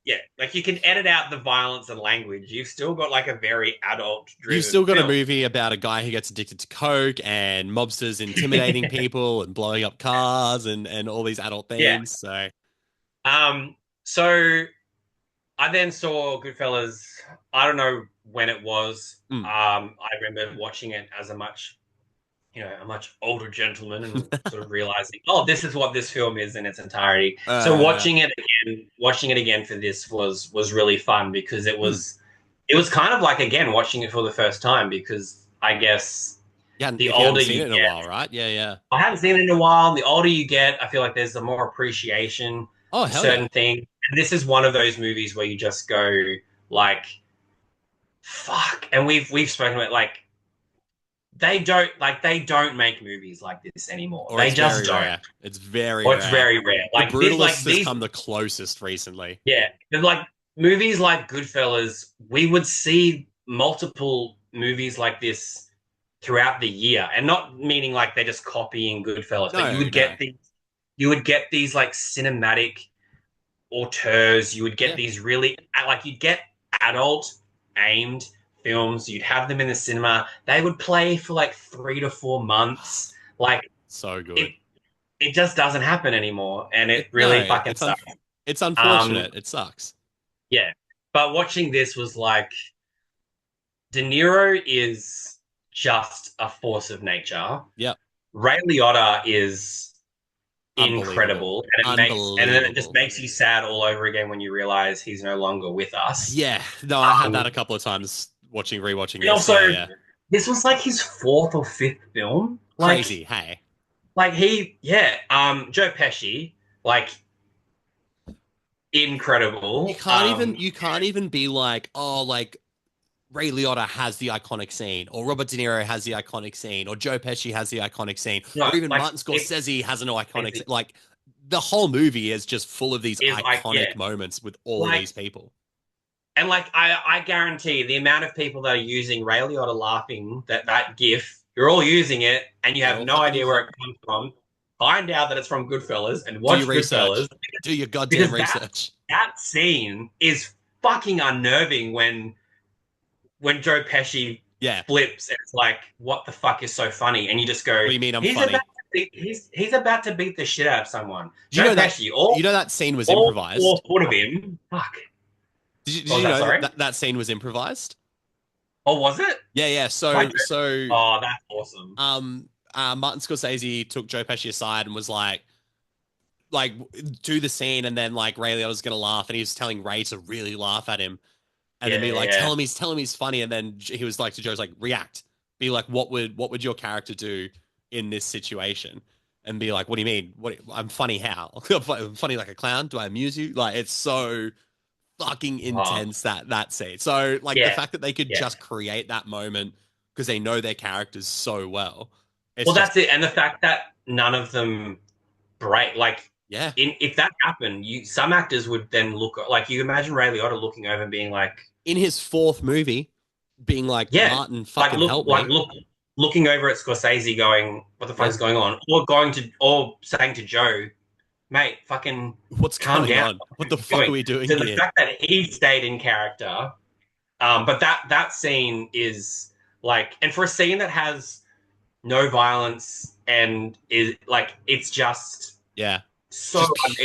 yeah, like you can edit out the violence and language. You've still got like a very adult You've driven still got a film. movie about a guy who gets addicted to coke and mobsters intimidating people and blowing up cars and all these adult Yeah. themes. So, So I then saw Goodfellas. I don't know when it was. mm. I remember watching it as a much older gentleman and sort of realizing, oh, this is what this film is in its entirety. So Uh, watching it again for this was really fun because mm. it was kind of like again watching it for the first time because I guess Yeah, the if you haven't older seen you it in a while, get, right? Yeah, yeah. I haven't seen it in a while. The older you get, I feel like there's a more appreciation Oh, for hell yeah. certain things. And this is one of those movies where you just go like, fuck. And we've spoken about like they don't make movies like this anymore. Or They it's just very don't. rare. It's very Or it's rare. very rare. The Like this, like Brutalists has these, come the closest recently. yeah. But like movies like Goodfellas, we would see multiple movies like this throughout the year, and not meaning like they're just copying Goodfellas, but No, no. you would get these like cinematic auteurs. You would get Yeah. these really like you'd get adult aimed films. You'd have them in the cinema. They would play for like 3 to 4 months. Like So it, good. it just doesn't happen anymore, and it No, really fucking sucks. it's Um, unfortunate. It sucks. yeah, but watching this was like De Niro is just a force of nature. Yep. Ray Liotta is Unbelievable. incredible, and then it just Unbelievable. makes you sad all over again when you realize he's no longer with us. Yeah. No, I had that Um, a couple of times rewatching and this. also, Yeah, yeah. this was like his fourth or fifth film. Crazy. Hey. Joe Pesci, like incredible. You can't even be like, oh, like Ray Liotta has the iconic scene, or Robert De Niro has the iconic scene, or Joe Pesci has the iconic scene, No, or even like Martin Scorsese has an iconic scene. Like the whole movie is just full of these is like, yeah, iconic moments with all of like, these people. and like I guarantee the amount of people that are using Ray Liotta laughing, that GIF, you're all using it, and you They're have all no fucking idea using where it. it comes from. Find out that it's from Goodfellas and Do your watch Goodfellas, research. Do your goddamn because research. that scene is fucking unnerving when Joe Pesci Yeah. flips and it's like, what the fuck is so funny? And you just go, What do you mean I'm funny? he's about to beat the shit out of someone. Do you Joe know that Pesci, you know that scene was all improvised? 4 foot of him. Fuck. Did What was you that? know Sorry. that scene was improvised? Oh, was it? Yeah, yeah. Like, So oh, that's awesome. Martin Scorsese took Joe Pesci aside and was like do the scene, and then like Ray Liotta's gonna laugh, and he was telling Ray to really laugh at him, and then Yeah, be like, yeah. tell him he's funny, and then he was like to Joe's like, react, be like, what would your character do in this situation, and be like, what do you mean? What I'm funny how? I'm funny like a clown? Do I amuse you? Like it's so fucking Oh, intense that scene. So like the yeah, fact that they could yeah. just create that moment because they know their characters so well, it's Well, just that's it. And the fact that none of them break, like, yeah. if that happened, some actors would then look like, you imagine Ray Liotta looking over and being like, In his fourth movie, being like, yeah, Martin, fucking help like me. looking over at Scorsese, going, "What the fuck Yeah. is going on?" Or saying to Joe, "Mate, fucking What's calm going down. on? What the What are you fuck are doing?" we doing So the here? fact that he stayed in character, but that scene is like, and for a scene that has no violence and is like, it's just Yeah. so Just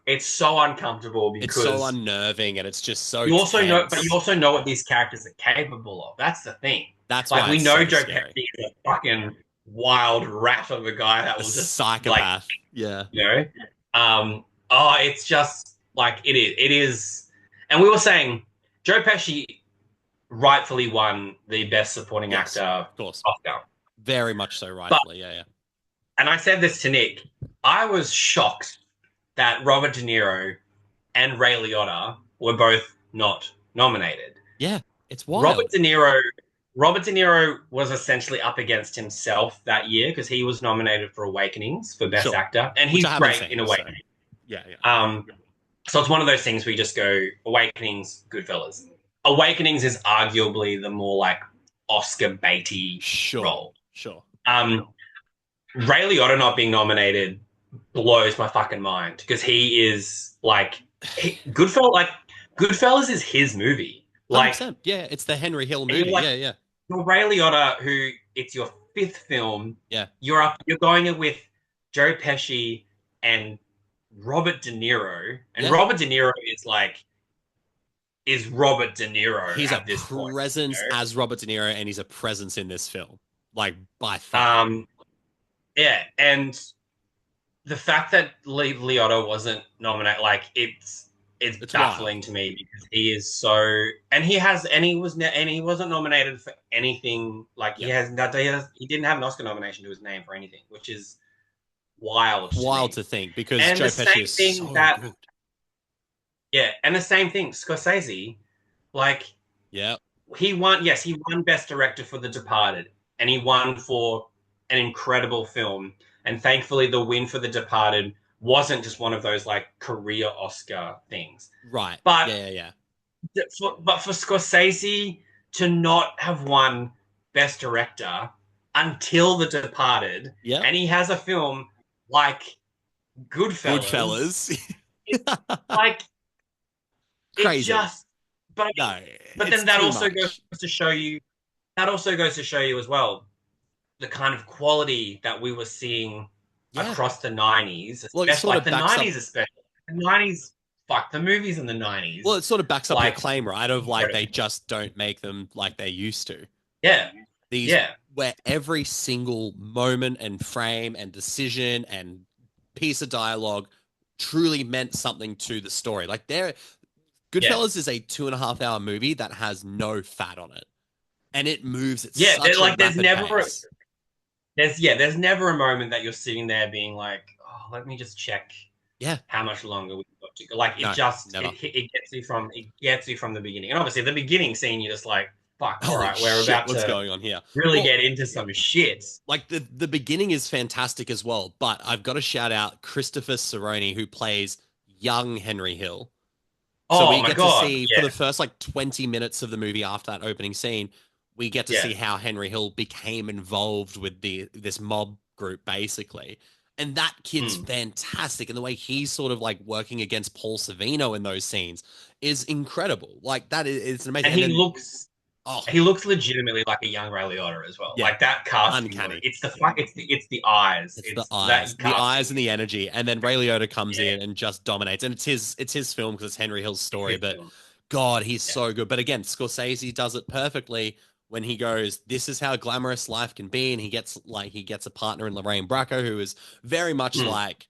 it's so uncomfortable it's so because unnerving and it's just so you also know, but you tense. also know what these characters are capable of. That's the thing. That's Like, why we it's know so Joe scary. Pesci is a fucking wild rat of a guy that A will just, like, psychopath. Yeah. you know, it's just like, it is, and we were saying Joe Pesci rightfully won the best supporting Yes. actor Of course. Oscar, Very much so but, rightfully. Yeah, yeah. and I said this to Nick, I was shocked that Robert De Niro and Ray Liotta were both not nominated. Yeah. It's Robert wild. De Niro Robert De Niro was essentially up against himself that year because he was nominated for Awakenings for Best Sure. Actor, and Which he's I haven't great in seen, so Awakenings. yeah, yeah. So it's one of those things where you just go Awakenings, Goodfellas. Awakenings is arguably the more like Oscar baity Sure. role. Sure. Ray Liotta not being nominated blows my fucking mind because he is like, Goodfellas is his movie. Like, 100%. Yeah, it's the Henry Hill and you're movie. like, Yeah, yeah. you're Ray Liotta, who it's your fifth film. Yeah. You're going in with Joe Pesci and Robert De Niro, and Yeah. Robert De Niro is Robert De Niro He's a at this point. presence You as Robert De Niro, and he's a presence in this film, like by know? far. Yeah, and the fact that Liotta wasn't nominated, like, it's baffling Wild. to me because he is so, and he wasn't nominated for anything. Like, Yeah, he didn't have an Oscar nomination to his name for anything, which is wild to wild me. to think because And Joe the Pesci same is thing so that good. Yeah, and the same thing, Scorsese, like, Yeah, he won Best Director for The Departed, and he won for an incredible film. And thankfully, the win for The Departed wasn't just one of those like career Oscar things. right. But Yeah, yeah, for Scorsese to not have won Best Director until The Departed, yeah. and he has a film like Goodfellas, Goodfellas. like, it Crazy. just, but No, but it's then that too also goes much. to show you as well the kind of quality that we were seeing Yeah. across the 90s, Well, it especially sort like of the backs up. 90s, especially the 90s. Fuck the movies in the Well, 90s. it sort of backs up your Like, claim, right? Of like they just don't make them like they used to. yeah, These yeah, where every single moment and frame and decision and piece of dialogue truly meant something to the story. Like there, yeah, Goodfellas is a 2.5 hour movie that has no fat on it, and it moves at yeah. such a Like, rapid pace. there's never a moment that you're sitting there being like, oh, let me just check Yeah, how much longer we've got to go. Like, no, never. it gets you from the beginning. And obviously the beginning scene, you're just like, fuck, all Holy right, we're shit, about what's to going on here? really Well, get into some shit. like the beginning is fantastic as well, but I've got to shout out Christopher Cerrone, who plays young Henry Hill. So Oh we my get to god, see for yeah, the first like 20 minutes of the movie after that opening scene, we get to yeah, see how Henry Hill became involved with this mob group basically. And that kid's mm. fantastic. And the way he's sort of like working against Paul Savino in those scenes is incredible. Like that is it's amazing. And And then oh he looks legitimately like a young Ray Liotta as well. yeah, Like that casting was, uncanny. it's the eyes, It's it's that the casting eyes and the energy, and then Ray Liotta comes yeah, in and just dominates. And it's his film because it's Henry Hill's it's story. his But film. God, he's Yeah. so good. But again, Scorsese does it perfectly when he goes, "This is how glamorous life can be," and he gets a partner in Lorraine Bracco who is very much Mm. like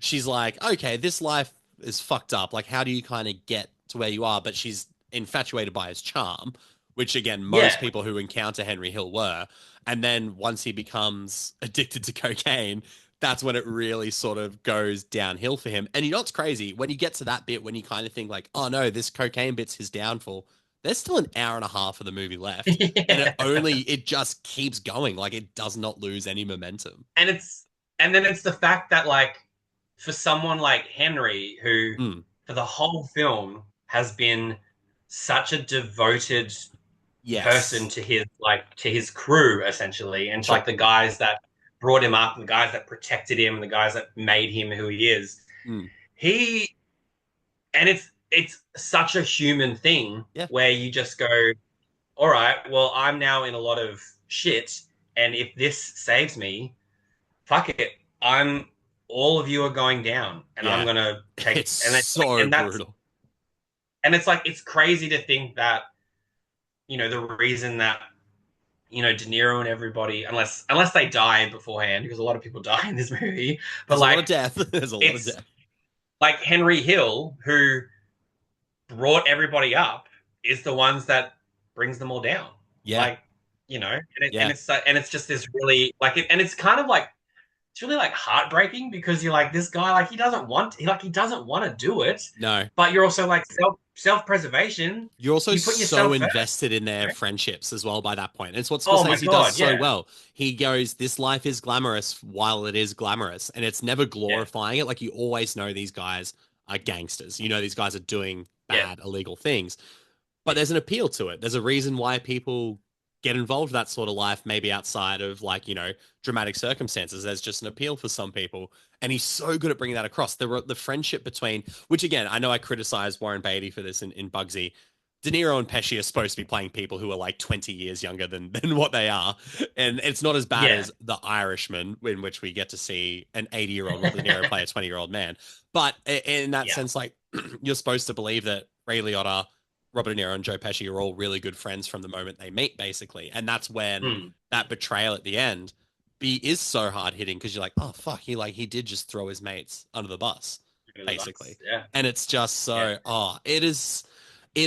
she's like, "Okay, this life is fucked up. Like, how do you kind of get to where you are?" But she's infatuated by his charm, which again, most Yeah. people who encounter Henry Hill were. And then once he becomes addicted to cocaine, that's when it really sort of goes downhill for him. And you know what's crazy? When you get to that bit, when you kind of think like, oh no, this cocaine bit's his downfall, there's still an hour and a half of the movie left. And Yeah. it just keeps going. Like it does not lose any momentum. And then it's the fact that like for someone like Henry, who Mm, for the whole film has been such a devoted person yes. to his crew essentially, and to Sure. like the guys that brought him up, the guys that protected him, the guys that made him who he is. Mm, He and it's such a human thing yeah. where you just go, all right, well, I'm now in a lot of shit, and if this saves me, fuck it, I'm all of you are going down, and I'm Yeah. gonna take, It's and it's like, so brutal. and it's like it's crazy to think that the reason that De Niro and everybody, unless they die beforehand, because a lot of people die in this movie, but There's a lot of like death. There's a lot of it's death. like Henry Hill, who brought everybody up, is the ones that brings them all down. Yeah. Like, Yeah. and it's just this really like and it's kind of like it's really like heartbreaking because you're like this guy like he doesn't want to do it, No. but you're also like self preservation. You're also You put so yourself first. invested in their You know? friendships as well by that point. And it's what Oh my Scorsese does god, so yeah, well. He goes, this life is glamorous while it is glamorous. And it's never yeah, glorifying it. Like you always know these guys are gangsters. You know, these guys are doing yeah, bad, illegal things. But yeah. there's an appeal to it. There's a reason why people get involved in that sort of life, maybe outside of like, dramatic circumstances. There's just an appeal for some people. And he's so good at bringing that across. The friendship between, which again, I know I criticized Warren Beatty for this in Bugsy. De Niro and Pesci are supposed to be playing people who are like 20 years younger than what they are. And it's not as bad Yeah. as The Irishman, in which we get to see an 80-year-old Robert De Niro play a 20-year-old man. But in that Yeah. sense, like, you're supposed to believe that Ray Liotta, Robert De Niro, and Joe Pesci are all really good friends from the moment they meet, basically. And that's when Hmm. that betrayal at the end is so hard hitting because you're like, oh fuck, he did just throw his mates under the bus, basically. Yeah. And it's just Yeah. so it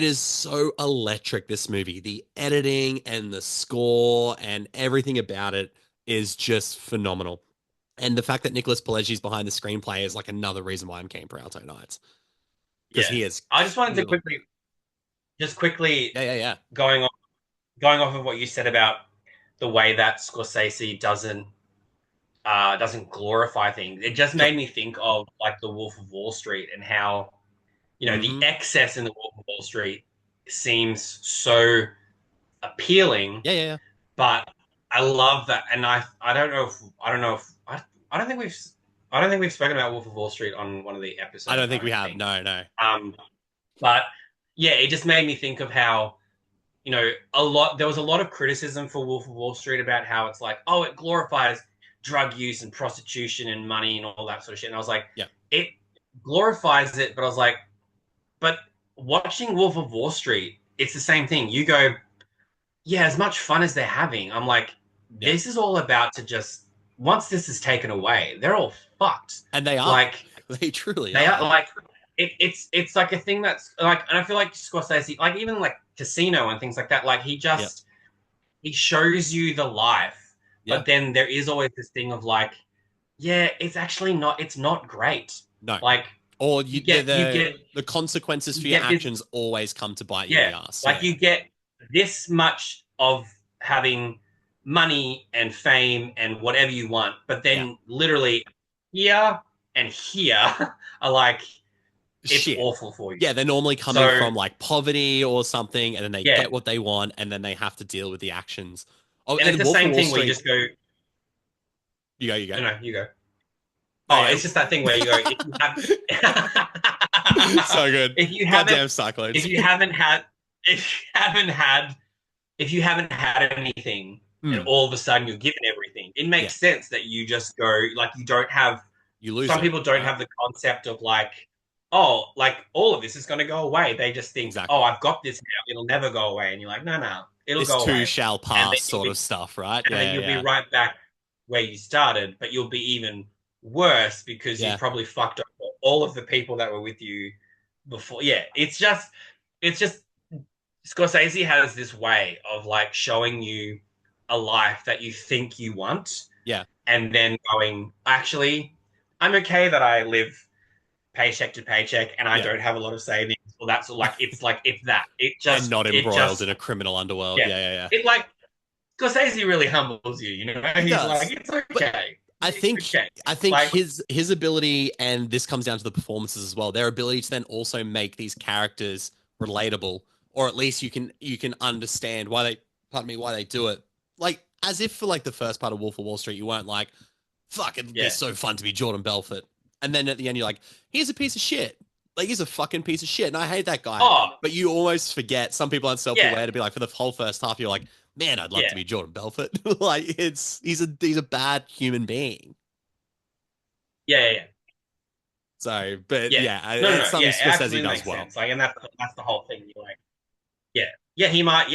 is so electric, this movie. The editing and the score and everything about it is just phenomenal. And the fact that Nicholas Pileggi's behind the screenplay is like another reason why I'm keen for Alto Knights because Yeah. he is I just wanted to killed. quickly Yeah, yeah, yeah. going on going off of what you said about the way that Scorsese doesn't glorify things. It just Sure. made me think of like the Wolf of Wall Street and how the Mm-hmm. excess in the Wolf of Wall Street seems so appealing, Yeah, yeah, yeah. but I love that, and I don't think we've spoken about Wolf of Wall Street on one of the I episodes. don't I think we don't have. think. No, no. But yeah, it just made me think of how there was a lot of criticism for Wolf of Wall Street about how it's like, oh, it glorifies drug use and prostitution and money and all that sort of shit. And I was like, Yeah, it glorifies it, but I was like, but watching Wolf of Wall Street, it's the same thing. You go, yeah, as much fun as they're having, I'm like, yeah. this is all about to just once this is taken away, they're all fucked. And they are. Like They truly they are are. like it's like a thing that's like, and I feel like Scorsese, like even like Casino and things like that, like Yeah, he shows you the life, yeah. but then there is always this thing of like, yeah, it's not great. No. Like Or you the, get the the consequences you for your get this actions always come to bite you in yeah, the ass. like Yeah, you yeah. get this much of having money and fame and whatever you want, but Yeah. then literally here and here are like it's Shit. awful for you. Yeah, they're normally coming So from like poverty or something, and then they yeah, get what they want, and then they have to deal with the actions. Oh, and it's and the Wolf of same Wall thing where you Street. just go, You go, you go. no, no, you go. No, Oh, yeah. it's just that thing where you go, if you have, So good. if you haven't, Goddamn cyclones. if you haven't had, if you haven't had, if you haven't had anything, and Hmm. all of a sudden you're given everything, it Yeah. makes sense that you just go like you don't have. You lose Some it, people don't right? have the concept of like, oh, like all of this is going to go away. They just think, oh, Exactly. I've got this now; it'll never go away. And you're like, no, no, it'll This go too away, shall and then pass you'll sort be of stuff, right? and then Yeah, you'll be yeah, right back where you started, but you'll be even worse because you yeah. probably fucked up all of the people that were with you before. Yeah, it's just Scorsese has this way of like showing you a life that you think you want Yeah, and then going, actually, I'm okay that I live paycheck to paycheck and I yeah. don't have a lot of savings. Well, that's like it's that. And not It embroiled just in a criminal underworld. yeah. Yeah, yeah, yeah. It like Scorsese really humbles you, you know? He He's like, does. it's But okay. I It's think okay. I think Like, his ability, and this comes down to the performances as well, their ability to then also make these characters relatable, or at least you can understand why they pardon me, why they do it. Like as if for like the first part of Wolf of Wall Street, you weren't like, fuck, it'd be yeah. so fun to be Jordan Belfort. And then at the end you're like, he's a piece of shit. Like he's a fucking piece of shit. And I hate that guy. Oh, But you almost forget, some people aren't yeah. self-aware to be like, for the whole first half, you're like, man, I'd love to Yeah. be Jordan Belfort. Like he's a bad human being. Yeah. Yeah. Yeah. So, but Yeah. yeah, No, no, it's no. something Yeah, it Scorsese absolutely does makes well. sense. Like, and that's the whole thing. You're like, yeah. Yeah, he might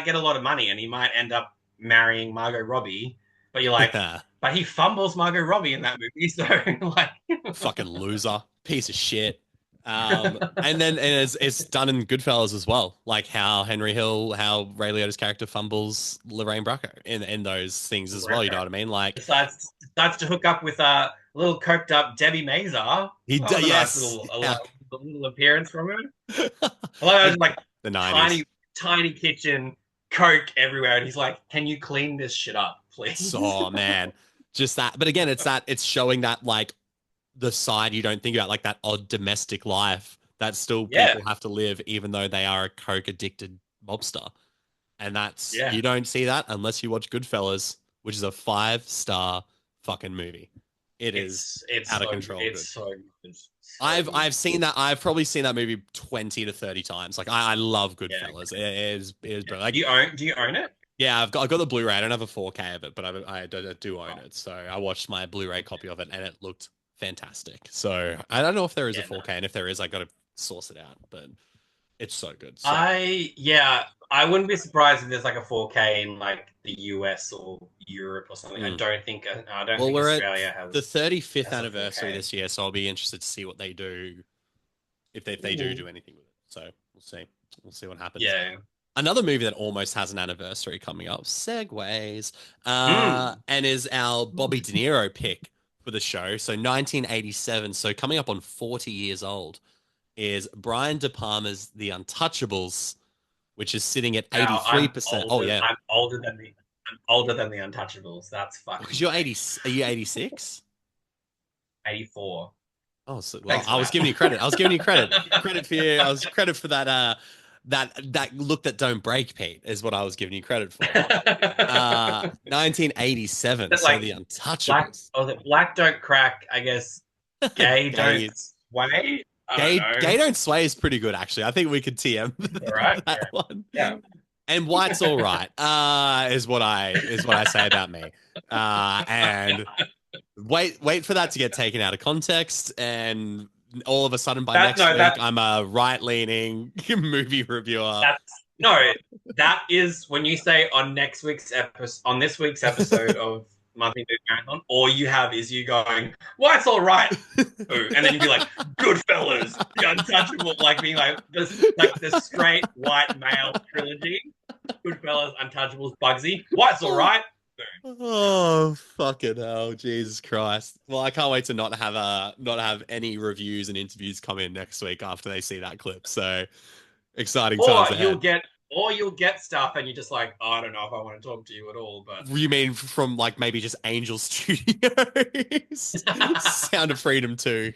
get a lot of money and he might end up marrying Margot Robbie, but you're like, but he fumbles Margot Robbie in that movie, so like Fucking loser, piece of shit. And then and it's done in Goodfellas as well, like how Henry Hill, how Ray Liotta's character fumbles Lorraine Bracco in those things as well. You know what I mean? Like decides to hook up with a little coked up Debbie Mazar. That was a nice yes, little yeah. little appearance from her. I love it was like The 90s. tiny kitchen, coke everywhere, and he's like, "Can you clean this shit up, please?" So man, just that. But again, it's showing that like the side you don't think about, like that odd domestic life that still Yeah, people have to live, even though they are a coke addicted mobster. And that's yeah. you don't see that unless you watch Goodfellas, which is a 5-star fucking movie. It is It's out of so control good. it's so good. So I've seen that. I've probably seen that movie 20 to 30 times. Like I love yeah. Goodfellas. It is brilliant. Like Do you own it? yeah, I've got the Blu-ray. I don't have a 4K of it, but I do own it. So I watched my Blu-ray copy of it, and it looked fantastic. So I don't know if there is a Yeah, no. 4K, and if there is, I got to source it out. But it's so good. So I wouldn't be surprised if there's like a 4K in like the US or Europe or something. mm. I don't Well, think we're at Australia the 35th has a anniversary 4K. this year, so I'll be interested to see what they do if they do Ooh. anything with it. So we'll see. We'll see what happens. Yeah. Another movie that almost has an anniversary coming up, Segways, Mm. and is our Bobby De Niro pick for the show. So 1987, so coming up on 40 years old, is Brian De Palma's The Untouchables, which is sitting at Now 83%. Oh yeah, I'm older than the Untouchables. That's because fucking you're 80. crazy. Are you 86? 84. Oh, so, well, Thanks for I was that. giving you credit. I was giving you credit. Credit for you. I was credit for that. That look that don't break, Pete, is what I was giving you credit for. 1987. But So like the black, Untouchables. oh, the black don't crack. I guess gay don't Gay, sway. I don't gay know. don't sway is pretty good actually. I think we could TM All right. that one. Yeah. And white's all right. Is what I say about me. And wait for that to get taken out of context, and all of a sudden by That next no, week that I'm a right leaning movie reviewer. that's no. That is when you say on this week's episode of Monthly Movie Marathon, all you have is you going, "Well, it's all right," ooh, and then you'd be like, "Goodfellas, The Untouchable," like being like the straight white male trilogy. Goodfellas, Untouchables, Bugsy. What's all right? Oh fucking hell, Jesus Christ! Well, I can't wait to not have any reviews and interviews come in next week after they see that clip. So exciting Or times you'll ahead. get or you'll get stuff and you're just like, oh, I don't know if I want to talk to you at all. But You mean from like maybe just Angel Studios? Sound of Freedom 2,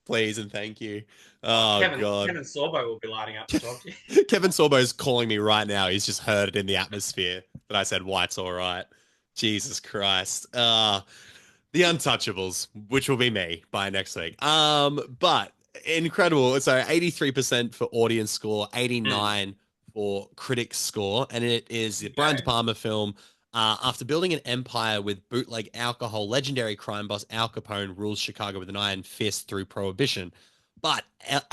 please and thank you. Oh God. Kevin Sorbo will be lining up to talk to you. Kevin Sorbo's calling me right now. He's just heard it in the atmosphere that I said White's all right. Jesus Christ. The Untouchables, which will be me by next week. But incredible. So 83% for audience score, Mm, 89 for critics score, and it is the Brian De okay. Palma film. After building an empire with bootleg alcohol, legendary crime boss Al Capone rules Chicago with an iron fist through prohibition. But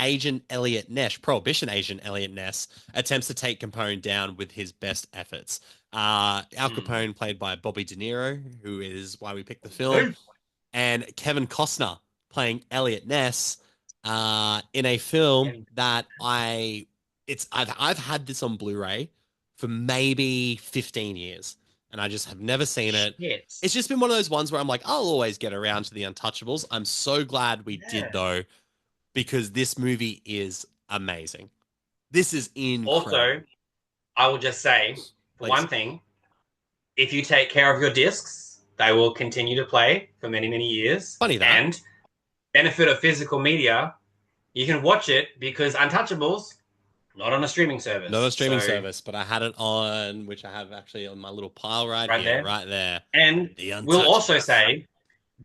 Agent Elliot Ness, Prohibition Agent Elliot Ness, attempts to take Capone down with his best efforts. Al Mm. Capone, played by Bobby De Niro, who is why we picked the film, and Kevin Costner playing Elliot Ness in a film that I've had this on Blu-ray for maybe 15 years, and I just have never seen it. Shit. It's just been one of those ones where I'm like, I'll always get around to the Untouchables. I'm so glad we did Yeah. though, because this movie is amazing. This is incredible. Also, I will just say, for Please. one thing, if you take care of your discs, they will continue to play for many, many years. Funny that. And benefit of physical media, you can watch it because Untouchables, not on a streaming Not a service. streaming So service, but I had it on, which I have actually on my little pile right right here, there. right there. And The we'll also Untouchables. say,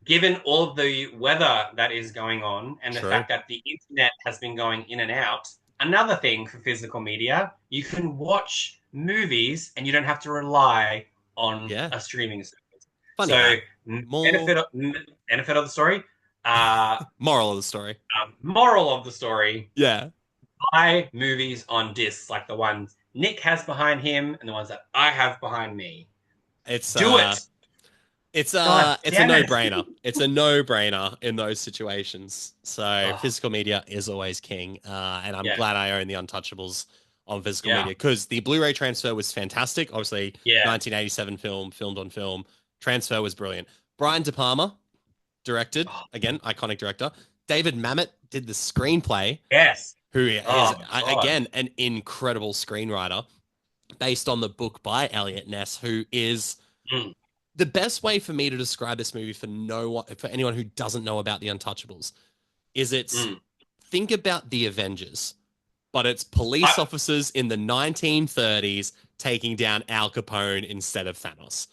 given all of the weather that is going on and the True. fact that the internet has been going in and out, another thing for physical media, you can watch movies and you don't have to rely on Yeah. a streaming service. Funny So that. More benefit of the story, uh, moral of the story. moral of the story: Yeah. buy movies on discs like the ones Nick has behind him and the ones that I have behind me. It's Do uh it. it's God uh it's a damn it. no-brainer. It's a no-brainer in those situations. So Oh, physical media is always king. And I'm yeah, glad I own the Untouchables on physical yeah, media because the Blu-ray transfer was fantastic. Obviously, yeah. 1987 film, filmed on film. Transfer was brilliant. Brian De Palma directed, Oh, again, iconic director. David Mamet did the screenplay, yes. who Oh is my God. again an incredible screenwriter based on the book by Elliot Ness, who is Mm, the best way for me to describe this movie for no one, for anyone who doesn't know about the Untouchables, is it's mm. think about the Avengers, but it's police I, officers in the 1930s taking down Al Capone instead of Thanos.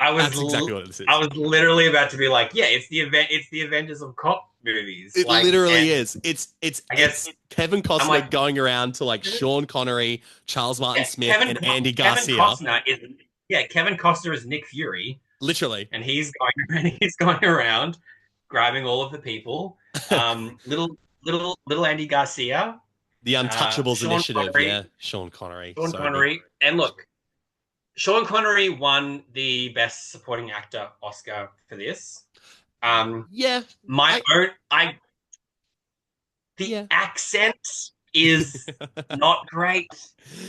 I was That's exactly what this I is. was literally about to be like, yeah, it's the Avengers of cop movies. It Like, literally and is. I guess It's Kevin I'm like, Costner going around to like Sean Connery, Charles Martin yeah, Smith, and Andy Kevin Garcia. Costner is yeah, Kevin Costner is Nick Fury, Literally, and he's going around grabbing all of the people. Little Andy Garcia, the Untouchables Sean initiative. Connery, Yeah, Sean Connery, Sean so good. Connery, and look, Sean Connery won the Best Supporting Actor Oscar for this. Um, Yeah, my I own, I the yeah. accent is not great.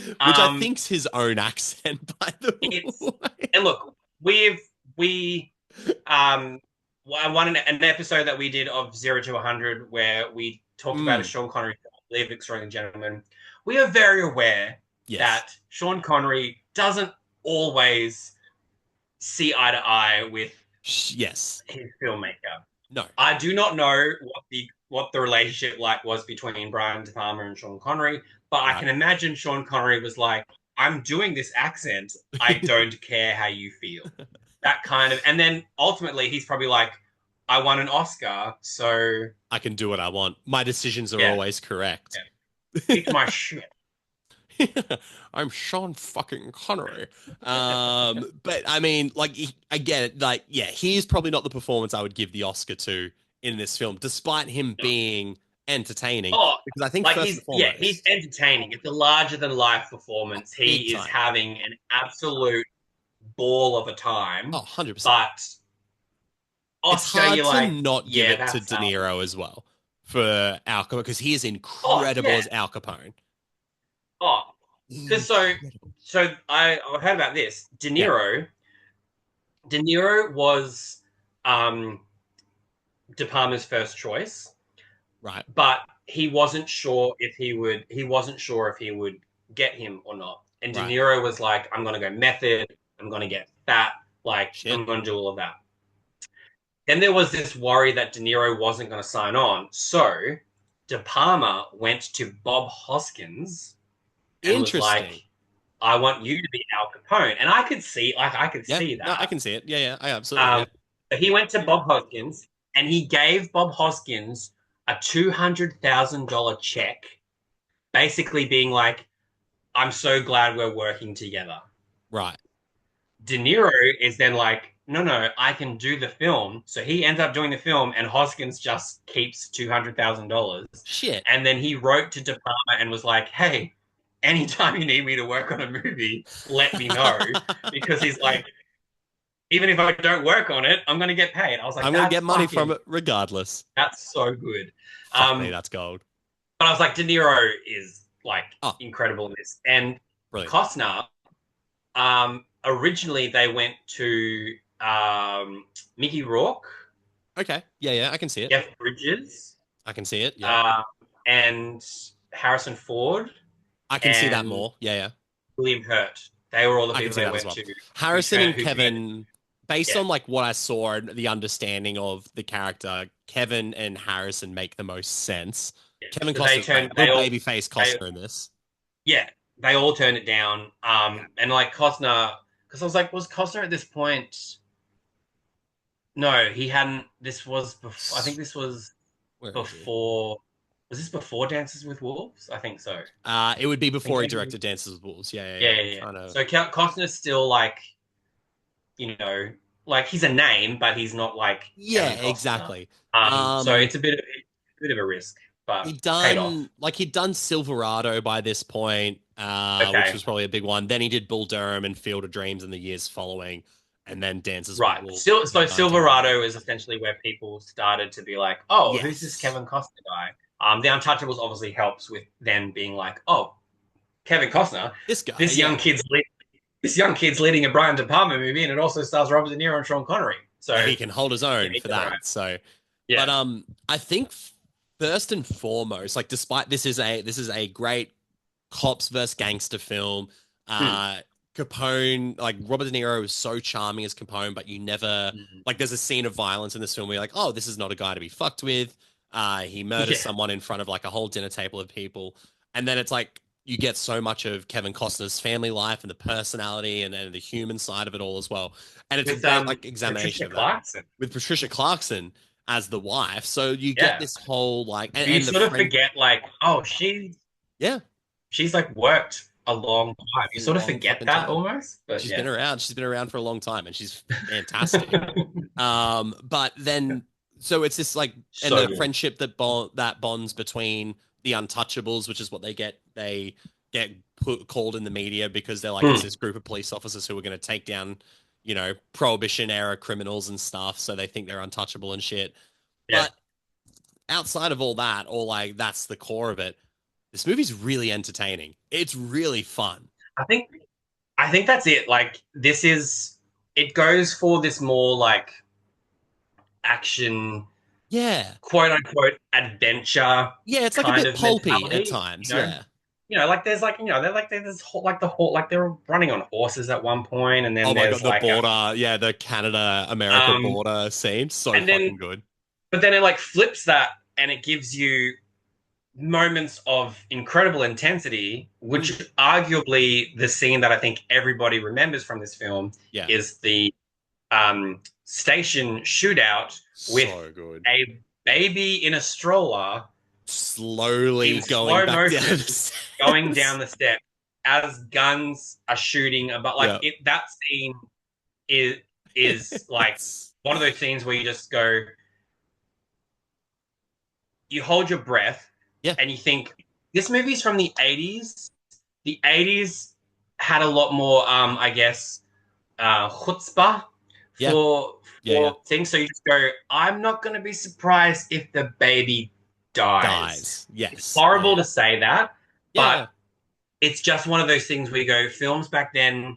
Which I Um, think's his own accent, by the it's way. and look, we one an episode that we did of 0 to 100 where we talked about a Mm, Sean Connery film, Leave Extraordinary Gentleman. We are very aware yes. that Sean Connery doesn't always see eye to eye with Yes. his filmmaker. No. I do not know what the relationship like was between Brian De Palma and Sean Connery, but I Right. can imagine Sean Connery was like, "I'm doing this accent. I don't care how you feel." That kind of, and then ultimately he's probably like, "I won an Oscar, so I can do what I want. My decisions are yeah, always correct. yeah. Eat my shit." I'm Sean fucking Connery. But I mean, like, I get it. Like, yeah, he's probably not the performance I would give the Oscar to in this film, despite him No. being entertaining. Oh, Because I think like first and he's foremost, entertaining. It's a larger than life performance. big He is time. having an absolute ball of a Oh, time, 100%. but It's Oscar, hard you're to like, not give yeah, it to that's De Niro as well for Al Capone because he is oh incredible yeah, as Al Capone. oh, because Incredible. I heard about this. Yeah, De Niro was um De Palma's first choice, right. but he wasn't sure if he would get him or not. And De Right. Niro was like, I'm going to go method. I'm going to get fat. Like, Shit. I'm going to do all of that. Then there was this worry that De Niro wasn't going to sign on. So De Palma went to Bob Hoskins and was Interesting. like, I want you to be Al Capone. And I could Yeah. see No, I that. can see it. Yeah, yeah. I absolutely. Um, Yeah. but he went to Bob Hoskins and he gave Bob Hoskins a $200,000 check, basically being like, I'm so glad we're working together. Right. De Niro is then like, no, no, I can do the film. So he ends up doing the film, and Hoskins just keeps $200,000. Shit. And then he wrote to De Palma and was like, hey, anytime you need me to work on a movie, let me know. Because he's like, even if I don't work on it, I'm going to get paid. I was like, I'm gonna get money from fucking, it regardless. that's so good. Fuck me, that's gold. But I was like, De Niro is like Oh, incredible in this. And brilliant. Costner, originally they went to Mickey Rourke, Okay. Yeah, yeah. I can see it. Jeff Bridges, I can see it. Yeah. uh, and Harrison Ford I can see that and more. Yeah, yeah. William Hurt. They were all the I can people see they that as went well. to. Harrison and Who turned, Kevin, based yeah, on like what I saw and the understanding of the character, Kevin and Harrison make the most sense. yeah. Kevin So they Costner's great. turned. Real babyface They, Costner in this. yeah, they all turned it down. Yeah. And like Costner, because I was like, was Costner at this point? No, he hadn't. This was before. I think this was Where is he? before. Was this before Dances with Wolves? I think so. It would be I think before he Kevin, directed Dances with Wolves. Yeah, yeah, yeah, yeah. yeah, yeah. Trying to. So Costner's still like, you know, like he's a name, but he's not like Yeah, Kevin Costner. exactly. So Um, it's a bit of a risk, but he'd paid off. done like he'd done Silverado by this point, which Okay, was probably a big one. Then he did Bull Durham and Field of Dreams in the years following, and then Dances with right. Wolves Still, in so 1990. Silverado is essentially where people started to be like, oh, who's this Yes, Kevin Costner guy? The Untouchables obviously helps with them being like, oh, Kevin Costner, this guy. this young Yeah, kid's this young kid's leading a Brian De Palma movie, and it also stars Robert De Niro and Sean Connery. So yeah, he can hold his yeah, own he for did all right. that. So, but Yeah. I think first and foremost, like despite this is a great cops versus gangster film. Hmm. Uh, Capone, like Robert De Niro is so charming as Capone, but you never Mhm. like. There's a scene of violence in this film where you're like, oh, this is not a guy to be fucked with. He murders Yeah. someone in front of like a whole dinner table of people, and then it's like you get so much of Kevin Costner's family life and the personality and the human side of it all as well. And it's a With great like examination Patricia of that Clarkson. with Patricia Clarkson as the wife. So you get Yeah. this whole like You and the sort of friend, forget like, oh, yeah, she's like worked a long time. a You sort of long forget fucking that time. almost, but She's yeah. been around. She's been around for a long time, and she's fantastic. But then so it's this like and So the good. friendship that bonds between the Untouchables, which is what they get called in the media because they're like it's Hmm. this group of police officers who are going to take down prohibition era criminals and stuff, so they think they're untouchable and shit. Yeah. But outside of all that, or like that's the core of it, this movie's really entertaining. It's really fun. I think I think that's it. Like this is it goes for this more like action, Yeah. quote unquote adventure Yeah, it's like a kind bit of pulpy at mentality, times. Yeah. like there's like they're like there's like the whole like they're running on horses at one point, and Oh then my God, there's the like border. Yeah, the Canada America um border scene. So and then fucking good. but then it like flips that and it gives you moments of incredible intensity, which Mm, arguably the scene that I think everybody remembers from this film yeah. is the station shootout with So good. a baby in a stroller Slowly in going slow back down the motion going stairs. down the steps as guns are shooting about like Yeah. it that scene is is like It's one of those scenes where you just go you hold your breath yeah. and you think this movie's from the 80s. The 80s had a lot more I guess chutzpah Yeah. for Yeah, yeah. things, so you just go I'm not going to be surprised if the baby dies. Dies. It's Yes. Yeah, horrible yeah. to say that, Yeah, but yeah. it's just one of those things where you go films back then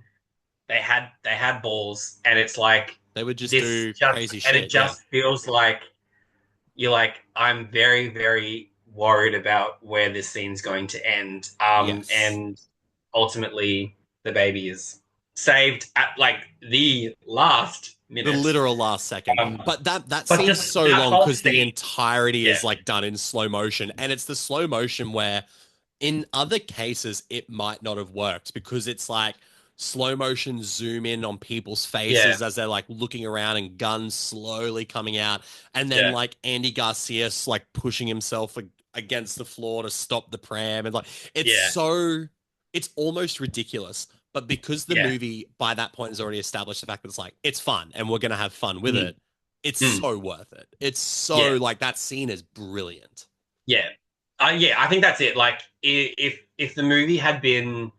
they had balls, and it's like They would just this do just crazy and it shit. Yeah. just feels like you're like I'm very very worried about where this scene's going to end. Yes. And ultimately the baby is saved at like the last The minute. literal last second. Um, But that but seems just so that long whole because the scene, entirety yeah, is like done in slow motion. And it's the slow motion where in other cases it might not have worked because it's like slow motion zoom in on people's yeah, faces as they're like looking around and guns slowly coming out. And then yeah, like Andy Garcia's like pushing himself against the floor to stop the pram. And like it's yeah, so it's almost ridiculous. But because the yeah, movie by that point has already established the fact that it's like it's fun and we're gonna have fun with mm, it, it's mm, so worth it. It's so yeah, like that scene is brilliant. yeah, yeah. I think that's it. Like if the movie had been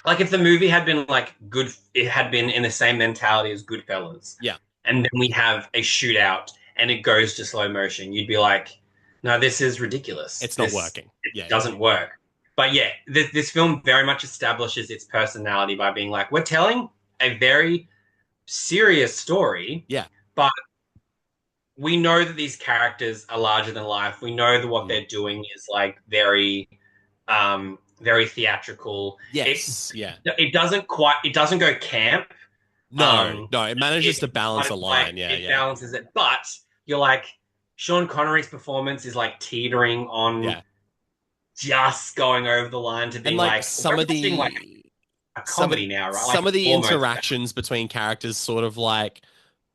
like if the movie had been like good, it had been in the same mentality as Goodfellas, Yeah, and then we have a shootout and it goes to slow motion, you'd be like, no, this is ridiculous. it's not This working. Yeah, yeah, doesn't work. But yeah, this film very much establishes its personality by being like, we're telling a very serious story, yeah. but we know that these characters are larger than life. We know that what Mm. they're doing is like very theatrical. It Yes, yeah. it doesn't go camp. No, Um, no, it manages it to balance kind a of like line. Yeah, it yeah, balances it, but you're like Sean Connery's performance is like teetering on yeah. just going over the line to And being like like we're some of watching like the a some of comedy now, right? Like some of the almost. interactions between characters sort of like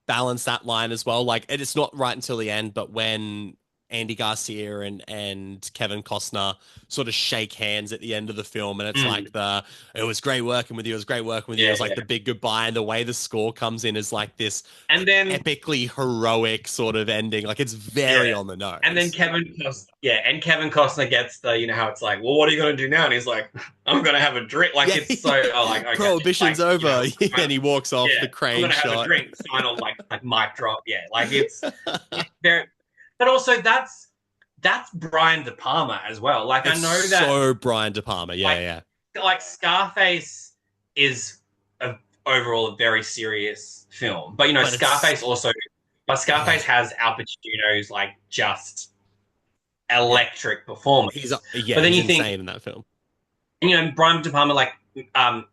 balance that line as well. Like it's not right until the end, but when Andy Garcia and Kevin Costner sort of shake hands at the end of the film, and it's Mm, like it was great working with you, it was great working with you. It yeah, was like yeah. the big goodbye, and the way the score comes in is like this And then epically heroic sort of ending. Like it's very yeah. on the And then nose. Kevin Costner gets the, how it's like, well, what are you gonna do now? And he's like, I'm gonna have a drink. Like Yeah, it's so, oh, like okay, prohibition's like over, and he walks off yeah, the I'm crane gonna have a shot. drink. Final like mic drop. Yeah, like it's very, but also that's Brian De Palma as well. Like I It's know that so Brian De Palma. Yeah, like yeah, like Scarface is a, overall a very serious film, but but it's Scarface oh, has Al Pacino's like just yeah. electric performance. But then He's you think, insane in that film. Brian De Palma um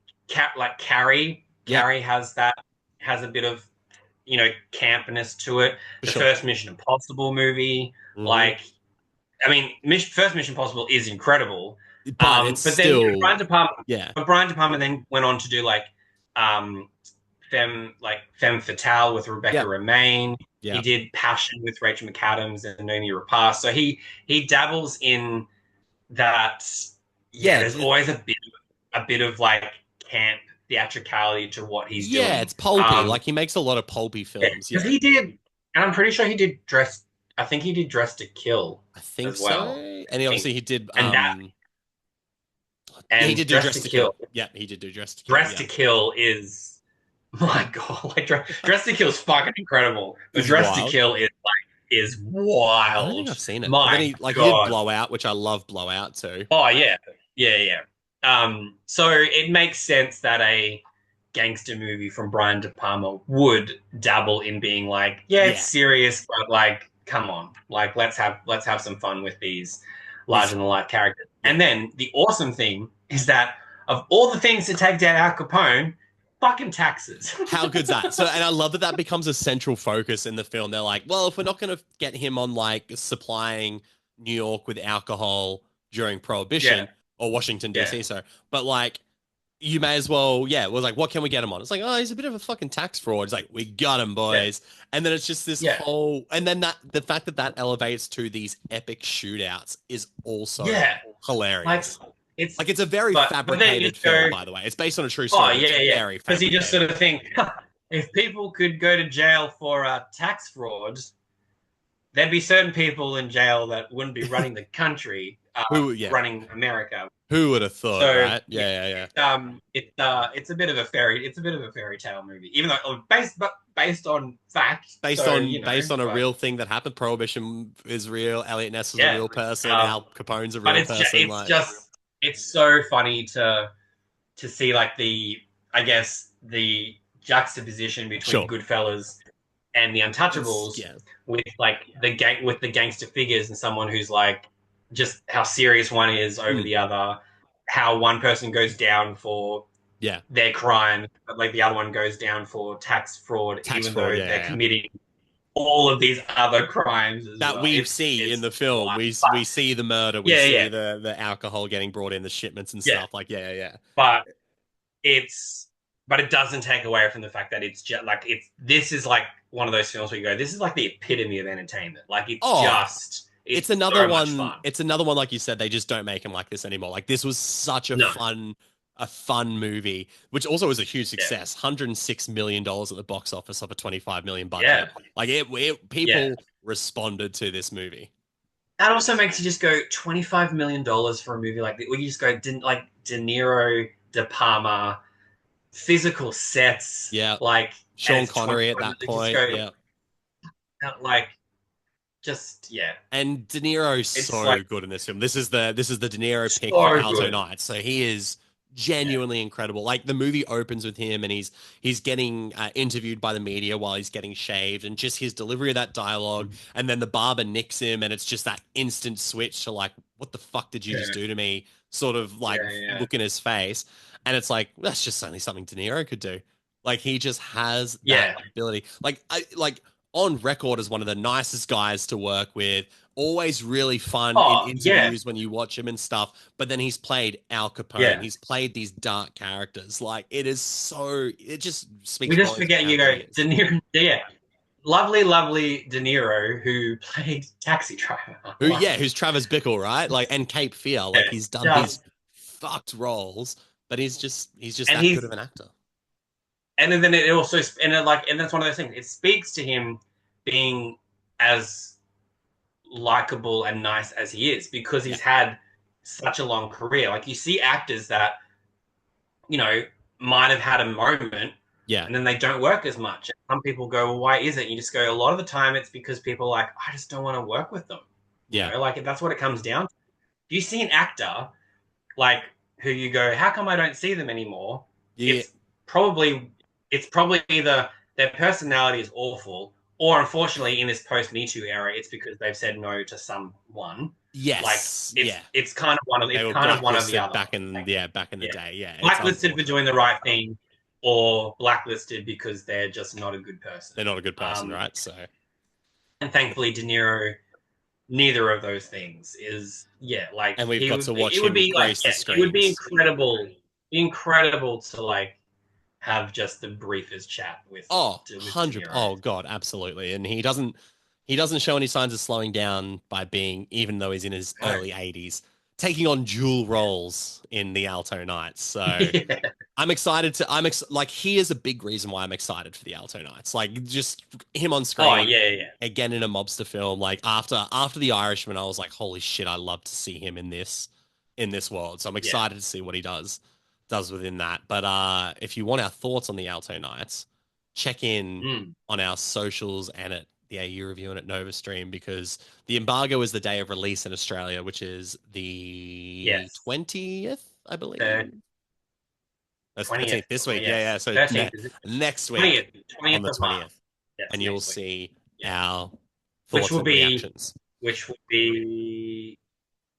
like Carrie, Yeah, Carrie has a bit of campness to it. for The sure. first Mission Impossible movie, Hmm. like I mean, first Mission Impossible is incredible. But it's But then still, yeah, Brian De Palma then went on to do like um, Femme Fatale with Rebecca yeah, Romaine. He yeah, did Passion with Rachel McAdams and Naomi Rapace. So he dabbles in that. Yeah, yeah, there's always a bit of like camp theatricality to what he's yeah. doing. It's pulpy. Like he makes a lot of pulpy Yeah, films. because Yeah, he did, and I'm pretty sure he did Dress. I think he did Dress to Kill I think as so. well. And I he think, did. and that Yeah, he and did do Dress Dress to to Kill. Kill. Yeah, he did do Dress to Kill. Dress Yeah, to Kill is my god, like Dress to Kill is fucking incredible, but is Dress to wild. Kill is I don't think wild. I've seen it. But then My he did god. Blowout, which I love Blowout too. Oh yeah, yeah, yeah. So it makes sense that a gangster movie from Brian De Palma would dabble in being like, yeah, it's Yeah, serious, but like, come on, like let's have some fun with these larger he's than life characters. yeah. And then the awesome thing is that of all the things to take down Al Capone, fucking taxes. How good's that? So, and I love that that becomes a central focus in the film. They're like, well, if we're not going to get him on like supplying New York with alcohol during Yeah, Prohibition or Washington yeah, D.C., so, but like, you may as well, yeah. It was like, what can we get him on? It's like, oh, he's a bit of a fucking tax fraud. It's like, we got him, yeah, boys. And then it's just this yeah, whole, and then the fact that that elevates to these epic shootouts is also yeah. Like hilarious. it's, Like, it's a very but then you fabricated film, go, by the way. It's based on a true oh story, but it's yeah, yeah, very because you just sort fabricated. of think if people could go to jail for tax fraud, there'd be certain people in jail that wouldn't be running the country, Yeah, running America. who would have thought, So right? yeah, Yeah, yeah, yeah. it's a bit of a fairy tale movie, even though based on fact. So Based on a but real thing that happened. Prohibition is real. Elliot Ness is a yeah, real person. um, Al Capone's a but real person. Like, it's so funny to see like I guess the juxtaposition between sure. Goodfellas and the Untouchables Yeah. with like the gangster figures and someone who's like just how serious one is over Mm. the other. how one person goes down for Yeah. their crime, but like the other one goes down for tax fraud, Tax even fraud. though Yeah, they're yeah, yeah. committing all of these other crimes as That well. we It's see in it's the film. wild. We But see the murder. We yeah, yeah, see the alcohol getting brought in, the shipments and yeah. stuff. Like, yeah, yeah, But it's but it doesn't take away from the fact that it's just like it's this is like one of those films where you go, this is like the epitome of entertainment. Like Oh, it's so much fun. it's another one, like you said, they just don't make them like this anymore. Like, this was such No, a fun movie, which also was a huge yeah, success. $106 million at the box office of a 25 million yeah, budget. Like, yeah. people responded to this movie. That also makes you just go $25 million for a movie like that, where you just go, like De Niro, De Palma, physical sets, Yeah. like Sean as 20, Connery at that just point. go Yeah. like just yeah. And De Niro's It's like so good in this film. This is the De Niro pick for so Alto good. Knights. So he is Yeah, genuinely incredible. Like, the movie opens with him, and he's getting interviewed by the media while he's getting shaved, and just his delivery of that dialogue, and then the barber nicks him, and it's just that instant switch to like, what the fuck did you just yeah, do to me? Sort of like yeah, yeah, look in his face, and it's like, that's just only something De Niro could do. Like, he just has that yeah. ability. Like on record as one of the nicest guys to work with, always really fun in Oh yeah, interviews when you watch him and stuff. But then he's played Al Capone. yeah. He's played these dark characters. Like, it is so, it just We speaks just volumes of forget how you good go he is. De Niro. Yeah, lovely, lovely De Niro who played Taxi Driver. Who, yeah, who's Travis Bickle, right? Like, and Cape Fear. Yeah, Like, he's done these just fucked roles, but he's just and that good of he's an actor. and then it also and it like and that's one of those things. It speaks to him being as likable and nice as he is because Yeah. he's had such a long career. Like you see actors that you know might have had a moment Yeah. and then they don't work as much. And some people go, well, why is it? And you just go, a lot of the time it's because people are like, I just don't want to work with them. You Yeah. know, like that's what it comes down to. If you see an actor like who you go, how come I don't see them anymore? Yeah. It's probably it's probably either their personality is awful, or unfortunately in this post Me Too era, it's because they've said no to someone. Like Yes. Yeah. it's kind of one of They it's were kind of one or the blacklisted other. Like, back in the yeah, day. Yeah. It's blacklisted for unfortunate. doing the right thing, or blacklisted because they're just not a good person. They're not a good person, Um, right? So, and thankfully, De Niro, neither of those things is like and we've he got would. to watch It would him be like grace the it would be screens. incredible to like have just the briefest chat Oh, with De 100. Niro. Oh God, absolutely. And he doesn't show any signs of slowing down by being, even though he's in his No. early 80s, taking on dual Yeah. roles in the Alto Knights. So Yeah. I'm excited to. Like, he is a big reason why I'm excited for the Alto Knights. Like, just him on Oh screen yeah, yeah, again in a mobster film. Like, after The Irishman, I was like, holy shit, I love to see him in this world. So I'm yeah. excited to see what he does within that. But if you want our thoughts on the Alto Knights, check in Mm. on our socials and at the AU Review and at Nova Stream, because the embargo is the day of release in Australia, which is the Yes. 20th, I believe. The That's 20th. 13th this week. Yeah, yeah. Yes. So 13th is next week 20th. on 20th the of March. 20th, Yes, and you'll next week. see Yeah. our Which thoughts will and be reactions. which will be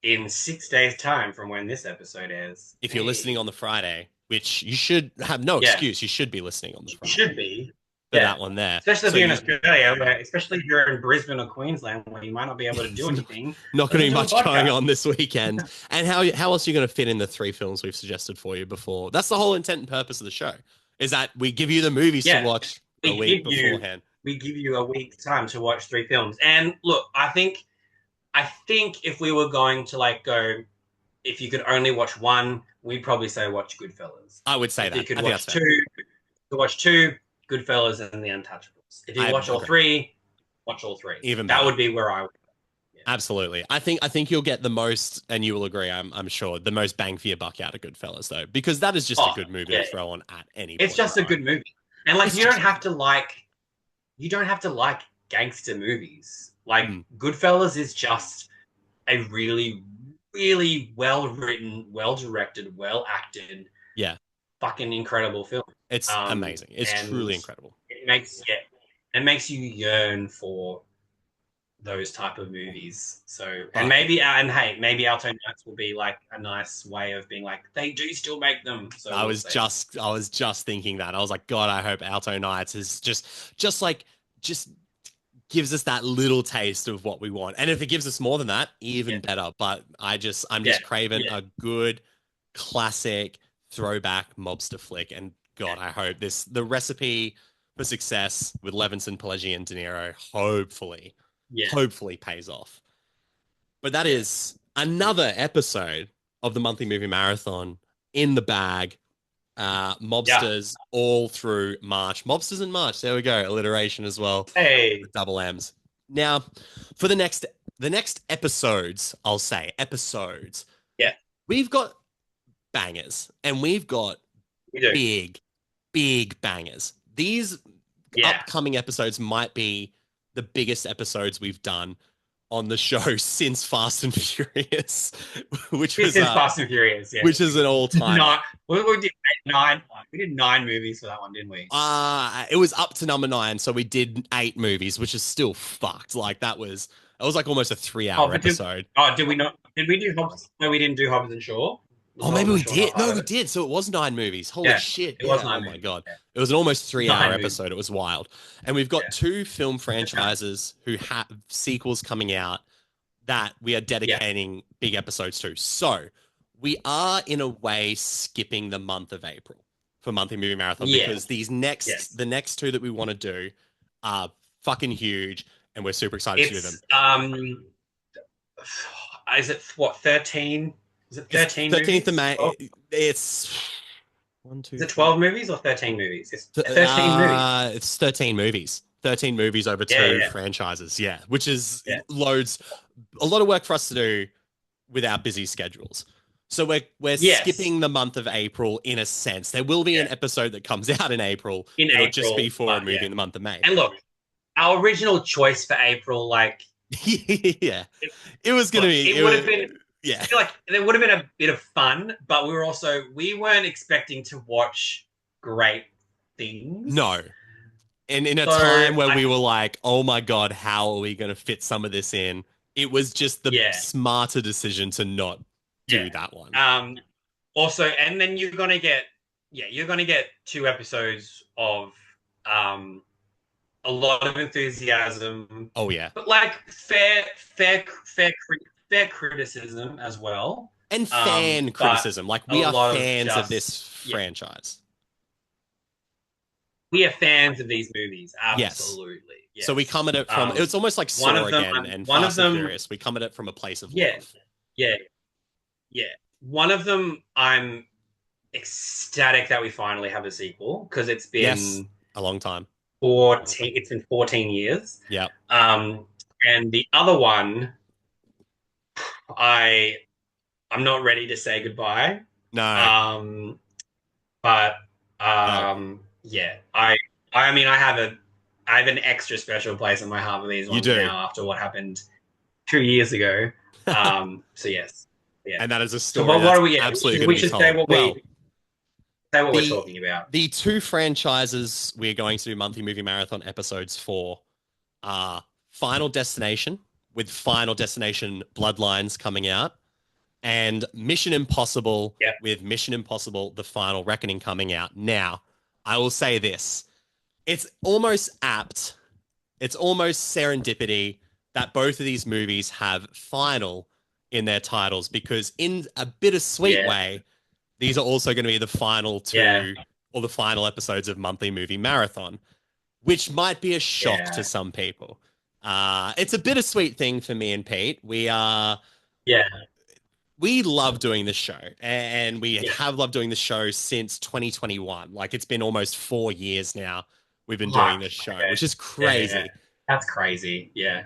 in 6 days' time from when this episode airs. If you're listening Hey. on the Friday, which you should have no Yeah. excuse, you should be listening on the You Friday should be. for Yeah. that one there. Especially if So you're in you Australia, especially if you're in Brisbane or Queensland, where you might not be able to do anything. not going to Listen be to a much going podcast. on this weekend. And how else are you going to fit in the three films we've suggested for you before? That's the whole intent and purpose of the show, is that we give you the movies to Yeah, watch a we week give you beforehand. we give you a week's time to watch 3 films. And look, I think if we were going to like go, if you could only watch one, we'd probably say watch Goodfellas. I would say If you that. could I think that's watch fair. two, to watch two, Goodfellas and The Untouchables. If you I watch all agree. three, watch all three. Even That better. would be where I would. Yeah. Absolutely. I think you'll get the most, and you will agree, I'm sure, the most bang for your buck out of Goodfellas, though, because that is just a Oh, good movie to yeah. throw on at any It's point in just a time. good movie. And like It's you don't just have to like gangster movies. Like Mm. Goodfellas is just a really, really well written, well directed, well acted, Yeah, fucking incredible film. it's amazing. It's And truly incredible. it makes you yearn for those type of movies. So, and But maybe, and hey, maybe Alto Nights will be like a nice way of being like, they do still make them. So we'll see. I was just thinking that. I was like, God, I hope Alto Nights is just like just gives us that little taste of what we want. And if it gives us more than that, Yeah, even better. But I'm yeah, just craving yeah, a good classic throwback mobster flick. And God, I hope the recipe for success with Levinson, Pileggi, and De Niro yeah, hopefully pays off. But that yeah, is another episode of the monthly movie marathon in the bag. yeah. Mobsters all through March. Mobsters in March. There we go. Alliteration as well. The Hey, double M's. Now, for the next episodes, I'll say episodes. yeah, We've got bangers and we've got we do. big, big bangers. These Yeah, upcoming episodes might be the biggest episodes we've done on the show since Fast and Furious, which this was is Fast and Furious. Yeah, which is an all timer. nine. We did nine. We did 9 movies for that one, didn't we? It was up to number 9, so we did 8 movies, which is still fucked. Like that was like almost a 3 hour episode. Did we not? Did we do Hobbs? No, we didn't do Hobbs and Shaw. Was Oh, maybe Hobbs and we Shaw not did. part No, of we it? did. So it was 9 movies. Holy Yeah, shit. it was Yeah. Oh nine my movies. God. Yeah. It was an almost 3 hour 9 movies. episode. It was wild. And we've got Yeah. 2 film Okay. franchises who have sequels coming out that we are Yeah. dedicating big episodes to. So we are in a way skipping the month of April for monthly movie marathon Yeah. because Yes. the next 2 that we want to do are fucking huge and we're super excited to do them. It's is it what 13? Is it It's 13 13th of movies? May. 12? It's one, Is two, it three. 12 movies or 13 movies? It's 13 movies. It's 13 movies. 13 movies over Yeah, 2 yeah, franchises. Yeah, which is yeah. loads, a lot of work for us to do with our busy schedules. So we're Yes. skipping the month of April in a sense. There will be an Yeah. episode that comes out in April. In It'll just be April, for a but movie yeah. in the month of May. And look, our original choice for April, like Yeah, it, it was gonna look, be. it would have been. Yeah, I feel like there would have been a bit of fun, but we weren't expecting to watch great things. no. And in a So time where I we were like, oh my God, how are we going to fit some of this in? It was just the yeah, smarter decision to not yeah. do that one. Also, and then you're gonna get 2 episodes of um a lot of enthusiasm, Oh, yeah. but like fair criticism as well. And fan But criticism. Like, a we are lot of fans of just this yeah, franchise. we are fans of these movies. Yes. Absolutely, So we yes. come at it from, it's almost like One Saw of them, again and one of Fast and them, Furious. We come at it from a place of yeah, love. yeah, yeah. One of them, I'm ecstatic that we finally have a sequel because it's Yes, been a long time. 14. It's been 14 years. Yeah. Um, and the other one, I I'm not ready to say goodbye. No. Um, but Well, yeah, I mean I have an extra special place in my heart for these you ones do. now after what happened 2 years ago. So yes, yeah. And that is a So story what that's are we? Yeah, absolutely going we to be should say told. Well, we're the talking about. the 2 franchises we're going to do monthly movie marathon episodes for are Final Destination, with Final Destination Bloodlines coming out, and Mission Impossible, Yeah, with Mission Impossible The Final Reckoning coming out. Now, I will say this. It's almost apt, it's almost serendipity that both of these movies have final in their titles because in a bittersweet yeah, way, these are also going to be the final yeah, 2 or the final episodes of monthly movie marathon, which might be a shock to yeah, some people. It's a bittersweet thing for me and Pete. yeah, We love doing this show, and we yeah. have loved doing the show since 2021. Like, it's been almost 4 years now we've been doing Fuck. this show, Okay. which is Yeah, yeah, yeah. crazy. That's crazy. Yeah,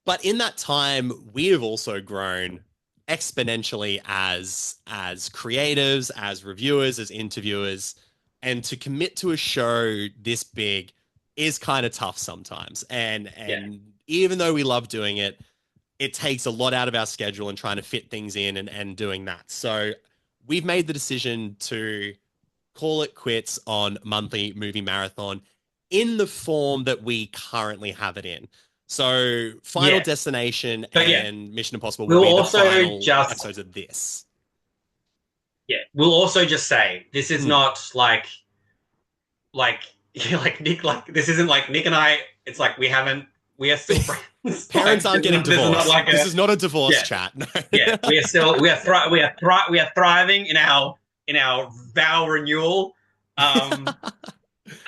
But in that time, we have also grown exponentially as creatives, as reviewers, as interviewers, and to commit to a show this big is kind of tough sometimes. yeah, And even though we love doing it, it takes a lot out of our schedule and trying to fit things in and doing that. So we've made the decision to call it quits on monthly movie marathon in the form that we currently have it in. So Final Yeah. Destination But yeah, and Mission Impossible will we'll be the also final just episodes of this. we'll also just say this is Mm. not like like Nick, like this isn't like Nick and I. It's like we are still friends. Parents aren't getting This is not divorced. like This a is not a divorce yeah chat. No. yeah. We are still we are thriving in our vow renewal. Um,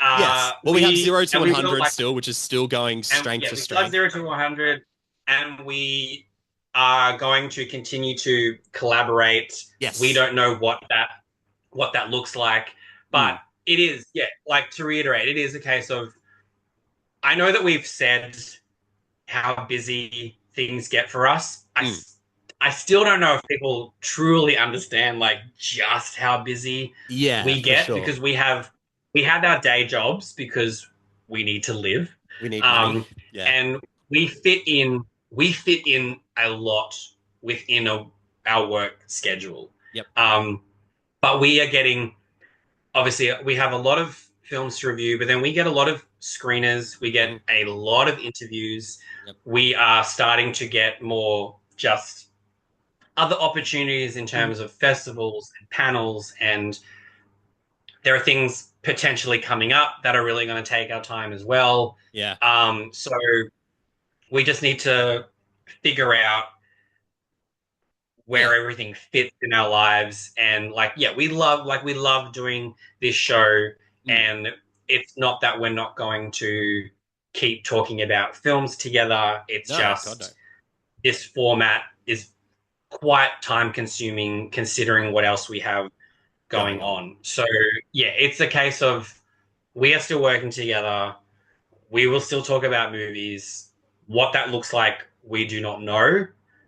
Yes. Well, we have 0 to and we will 100 like still, which is still going and strength yeah, for we still have strength. 0 to 100, and we are going to continue to collaborate. We Yes. don't know what that looks like, but Mm. it is like to reiterate, it is a case of I know that we've said how busy things get for us. Mm. I still don't know if people truly understand like just how busy Yeah, we for get sure. because we had our day jobs because we need to live. We need money. Um, Yeah. and we fit in a lot within our work schedule. Yep. But we are getting obviously we have a lot of films to review, but then we get a lot of screeners, we get Mhm. a lot of interviews. Yep. We are starting to get more just other opportunities in Mhm. terms of festivals and panels, and there are things potentially coming up that are really going to take our time as well. Yeah. So we just need to figure out Yeah. where everything fits in our lives, and we love doing this show, Mm. and it's not that we're not going to keep talking about films together. It's No, God no. just this format is quite time consuming considering what else we have going Going on. on. So yeah, it's a case of we are still working together. We will still talk about movies. What that looks like, we do not know.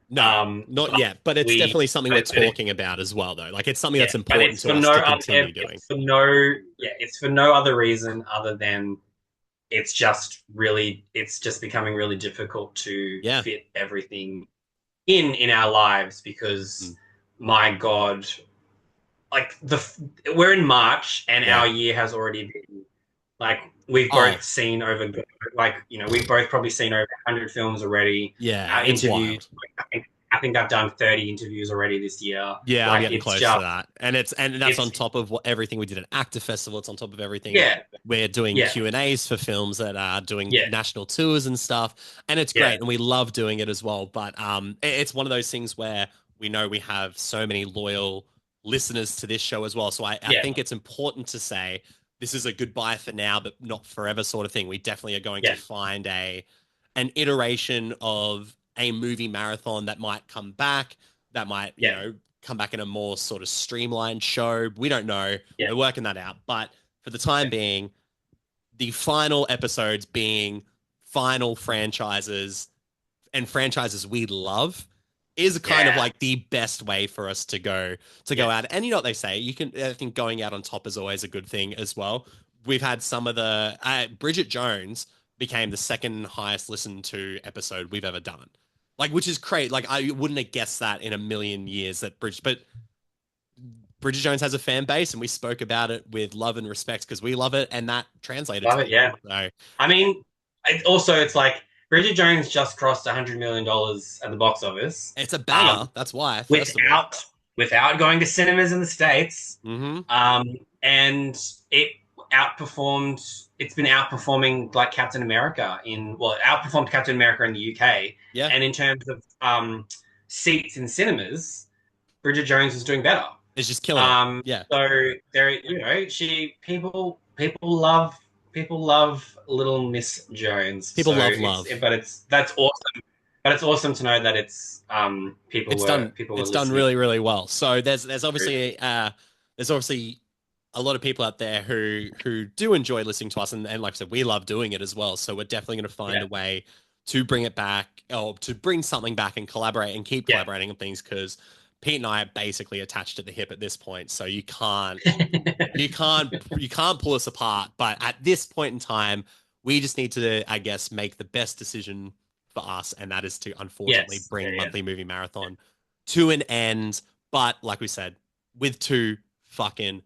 No, not But yet, but it's we, definitely something we're but it, talking about as well, though. Like it's something yeah, that's but important to us to continue doing. it's for no other reason other than it's just becoming really difficult to Yeah. fit everything in our lives because Mm. my God, like we're in March and Yeah. our year has already been like we've Oh, both seen over we've both probably seen over 100 films already. yeah, Our it's interviews, wild. I think I've done 30 interviews already this year. Yeah, I'm Like getting it's close to just that. And that's on it's top of everything we did at Actor Festival. It's on top of everything yeah we're doing yeah Q&As for films that are doing yeah national tours and stuff. And it's yeah great and we love doing it as well, but it's one of those things where we know we have so many loyal listeners to this show as well. So I yeah think it's important to say this is a goodbye for now, but not forever sort of thing. We definitely are going to yeah find an iteration of a movie marathon that might come back, that might, yeah come back in a more sort of streamlined show. We don't know. yeah We're working that out. But for the time being, the final episodes being final franchises and franchises we love is kind of yeah like the best way for us to yeah go out. And you know what they say, I think going out on top is always a good thing as well. We've had some of the Bridget Jones became the second highest listened to episode we've ever done. Like, which is great. Like, I wouldn't have guessed that in a million years that but Bridget Jones has a fan base, and we spoke about it with love and respect because we love it, and that translated to love it. people. Yeah, So I mean, it's like Bridget Jones just crossed $100 million at the box office, it's a um, banger. That's why, first of all. without going to cinemas in the states, Mm-hmm. and it outperformed. It's been outperforming like Captain America it outperformed Captain America in the UK, Yeah, and in terms of seats in cinemas, Bridget Jones is doing better. it's just killing it. Yeah, So there, she people love little Miss Jones. people So love love. that's awesome. But it's awesome to know that it's people were It's done listening. really really well. So there's obviously a lot of people out there who do enjoy listening to us, and like I said, we love doing it as well. So we're definitely going to find Yeah, a way to bring it back, or to bring something back and collaborate and keep yeah, collaborating on things, because Pete and I are basically attached at the hip at this point. So you can't pull us apart. But at this point in time, we just need to, I guess, make the best decision for us, and that is to unfortunately yes, yeah, bring yeah, monthly movie marathon to an end. But like we said, with two fucking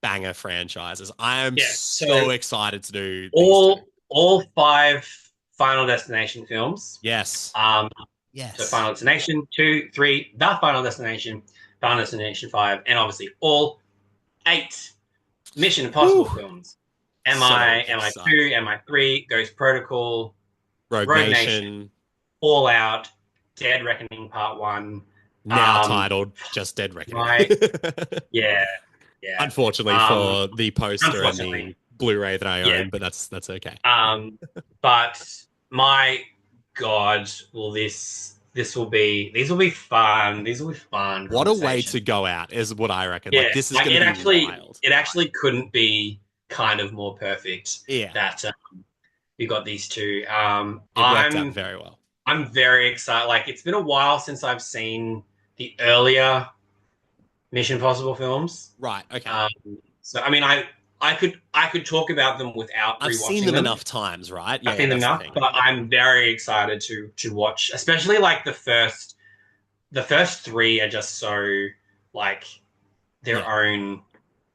banger franchises, I am yeah. So so excited to do these two. all five Final Destination films. Yes. Um, so Yes. Final Destination 2, 3, The Final Destination, Final Destination 5, and obviously all 8 Mission Impossible Whew. films. So MI2, excited. MI3, Ghost Protocol, Rogue Rogue Nation, Nation, Fallout, Dead Reckoning Part 1. now Um, titled Just Dead Reckoning. my, yeah, yeah. Unfortunately Um, for the poster and unfortunately, the Blu-ray that I yeah. own, but that's okay. But my God, will this will be these will be fun. These will be fun What a way conversation. to go out is what I reckon. Yeah, Like this is like going to be wild. it actually couldn't be kind of more perfect Yeah, that you got these two. it worked out very well. I'm very excited. Like it's been a while since I've seen the earlier Mission Impossible films. Right. Okay. Um, so I mean, I could talk about them without I've seen rewatching them them. enough times, right? I've Yeah, yeah, seen them that's the enough, thing. but I'm very excited to watch, especially like the first 3 are just so like their Yeah. own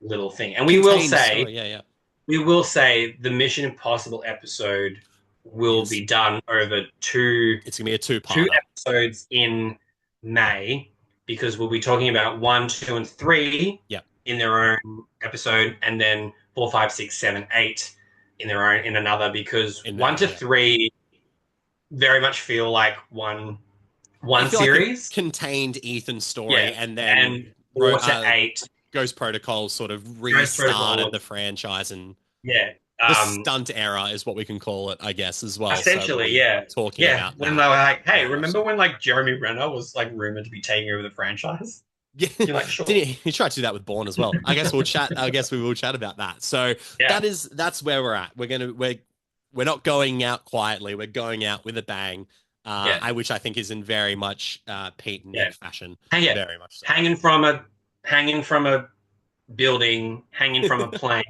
little thing. And Contained story. Yeah, yeah. we will say the Mission Impossible episode will Is be done over it's gonna be a two two-parter. episodes in May because we'll be talking about 1, 2, and 3 Yep. in their own episode, and then 4, 5, 6, 7, 8 in their own in another because In 1 May, to yeah. 3 very much feel like They one feel like a series. contained Ethan story, Yeah, and then and 4 to 8 Ghost Protocol sort of Ghost restarted Protocol. the franchise, and Yeah, the stunt era is what we can call it, I guess, as well. So we'll essentially, be yeah, talking yeah. about When they that were like, "Hey, very much remember so. when like Jeremy Renner was like rumored to be taking over the franchise?" Yeah, You're like, "Sure." did he tried to do that with Bourne as well? I guess we'll chat. I guess we will chat about that. So Yeah, that's where we're at. We're not going out quietly. We're going out with a bang. yeah, Which I think is in very much Pete and yeah. Nick fashion. Yeah, Very much so. hanging from a building, hanging from a plane,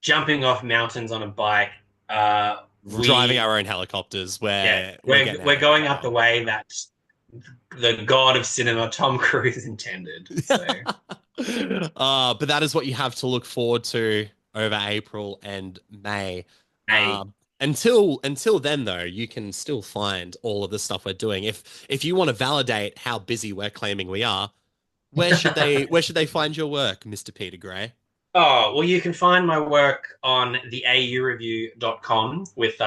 jumping off mountains on a bike. Driving We our own helicopters. Yeah, We're getting we're our own going way up the way that the god of cinema, Tom Cruise, intended. So, but that is what you have to look forward to over April and May. hey, Until then, though, you can still find all of the stuff we're doing. If you want to validate how busy we're claiming we are, where should they find your work, Mr. Peter Gray? oh, well, you can find my work on the aureview.com with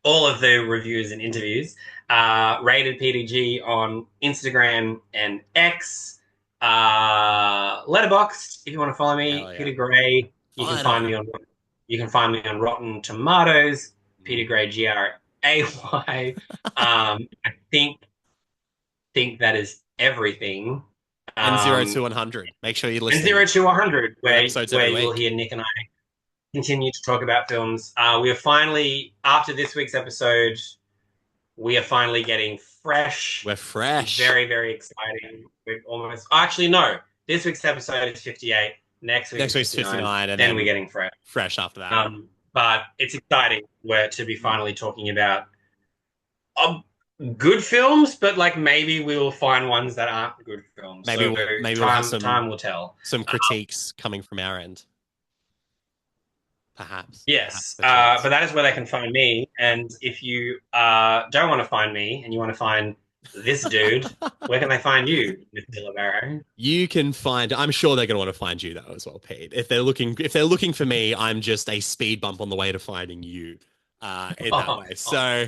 all of the reviews and interviews. Rated PDG on Instagram and X. Letterboxd, if you want to follow me, Hell yeah. Peter Gray. Finally. You can find me on Rotten Tomatoes, Peter Mm. Gray Gray. I think that is everything. And zero Um, to 100. Make sure you and listen. 0 to 100, New episodes where every you will week. hear Nick and I continue to talk about films. We are finally, after this week's episode, we are finally getting fresh. We're fresh. Very, very exciting. We're almost, actually, no. This week's episode is 58. Next week's 59, and then we're getting fresh. Fresh after that. But it's exciting to be finally talking about good films, but like maybe we'll find ones that aren't good films. Maybe we'll have time will tell. Some critiques coming from our end. Perhaps. Yes, Perhaps but that is where they can find me. And if you don't want to find me and you want to find this dude, where can they find you, Mr. Libero? You can find. I'm sure they're going to want to find you though as well, Pete. If they're looking for me, I'm just a speed bump on the way to finding you. In that way. So,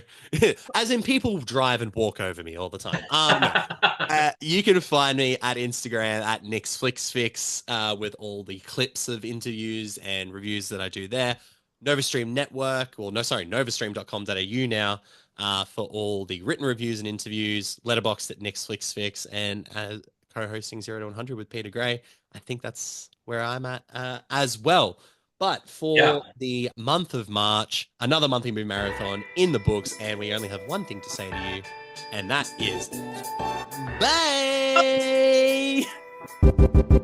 as in, people drive and walk over me all the time. No. You can find me at Instagram at NixFlixFix with all the clips of interviews and reviews that I do there. Novastream Network, Novastream.com.au now for all the written reviews and interviews. Letterboxd at NixFlixFix and co-hosting 0 to 100 with Peter Gray. I think that's where I'm at as well. But for the month of March, another monthly movie marathon in the books, and we only have one thing to say to you, and that is bye!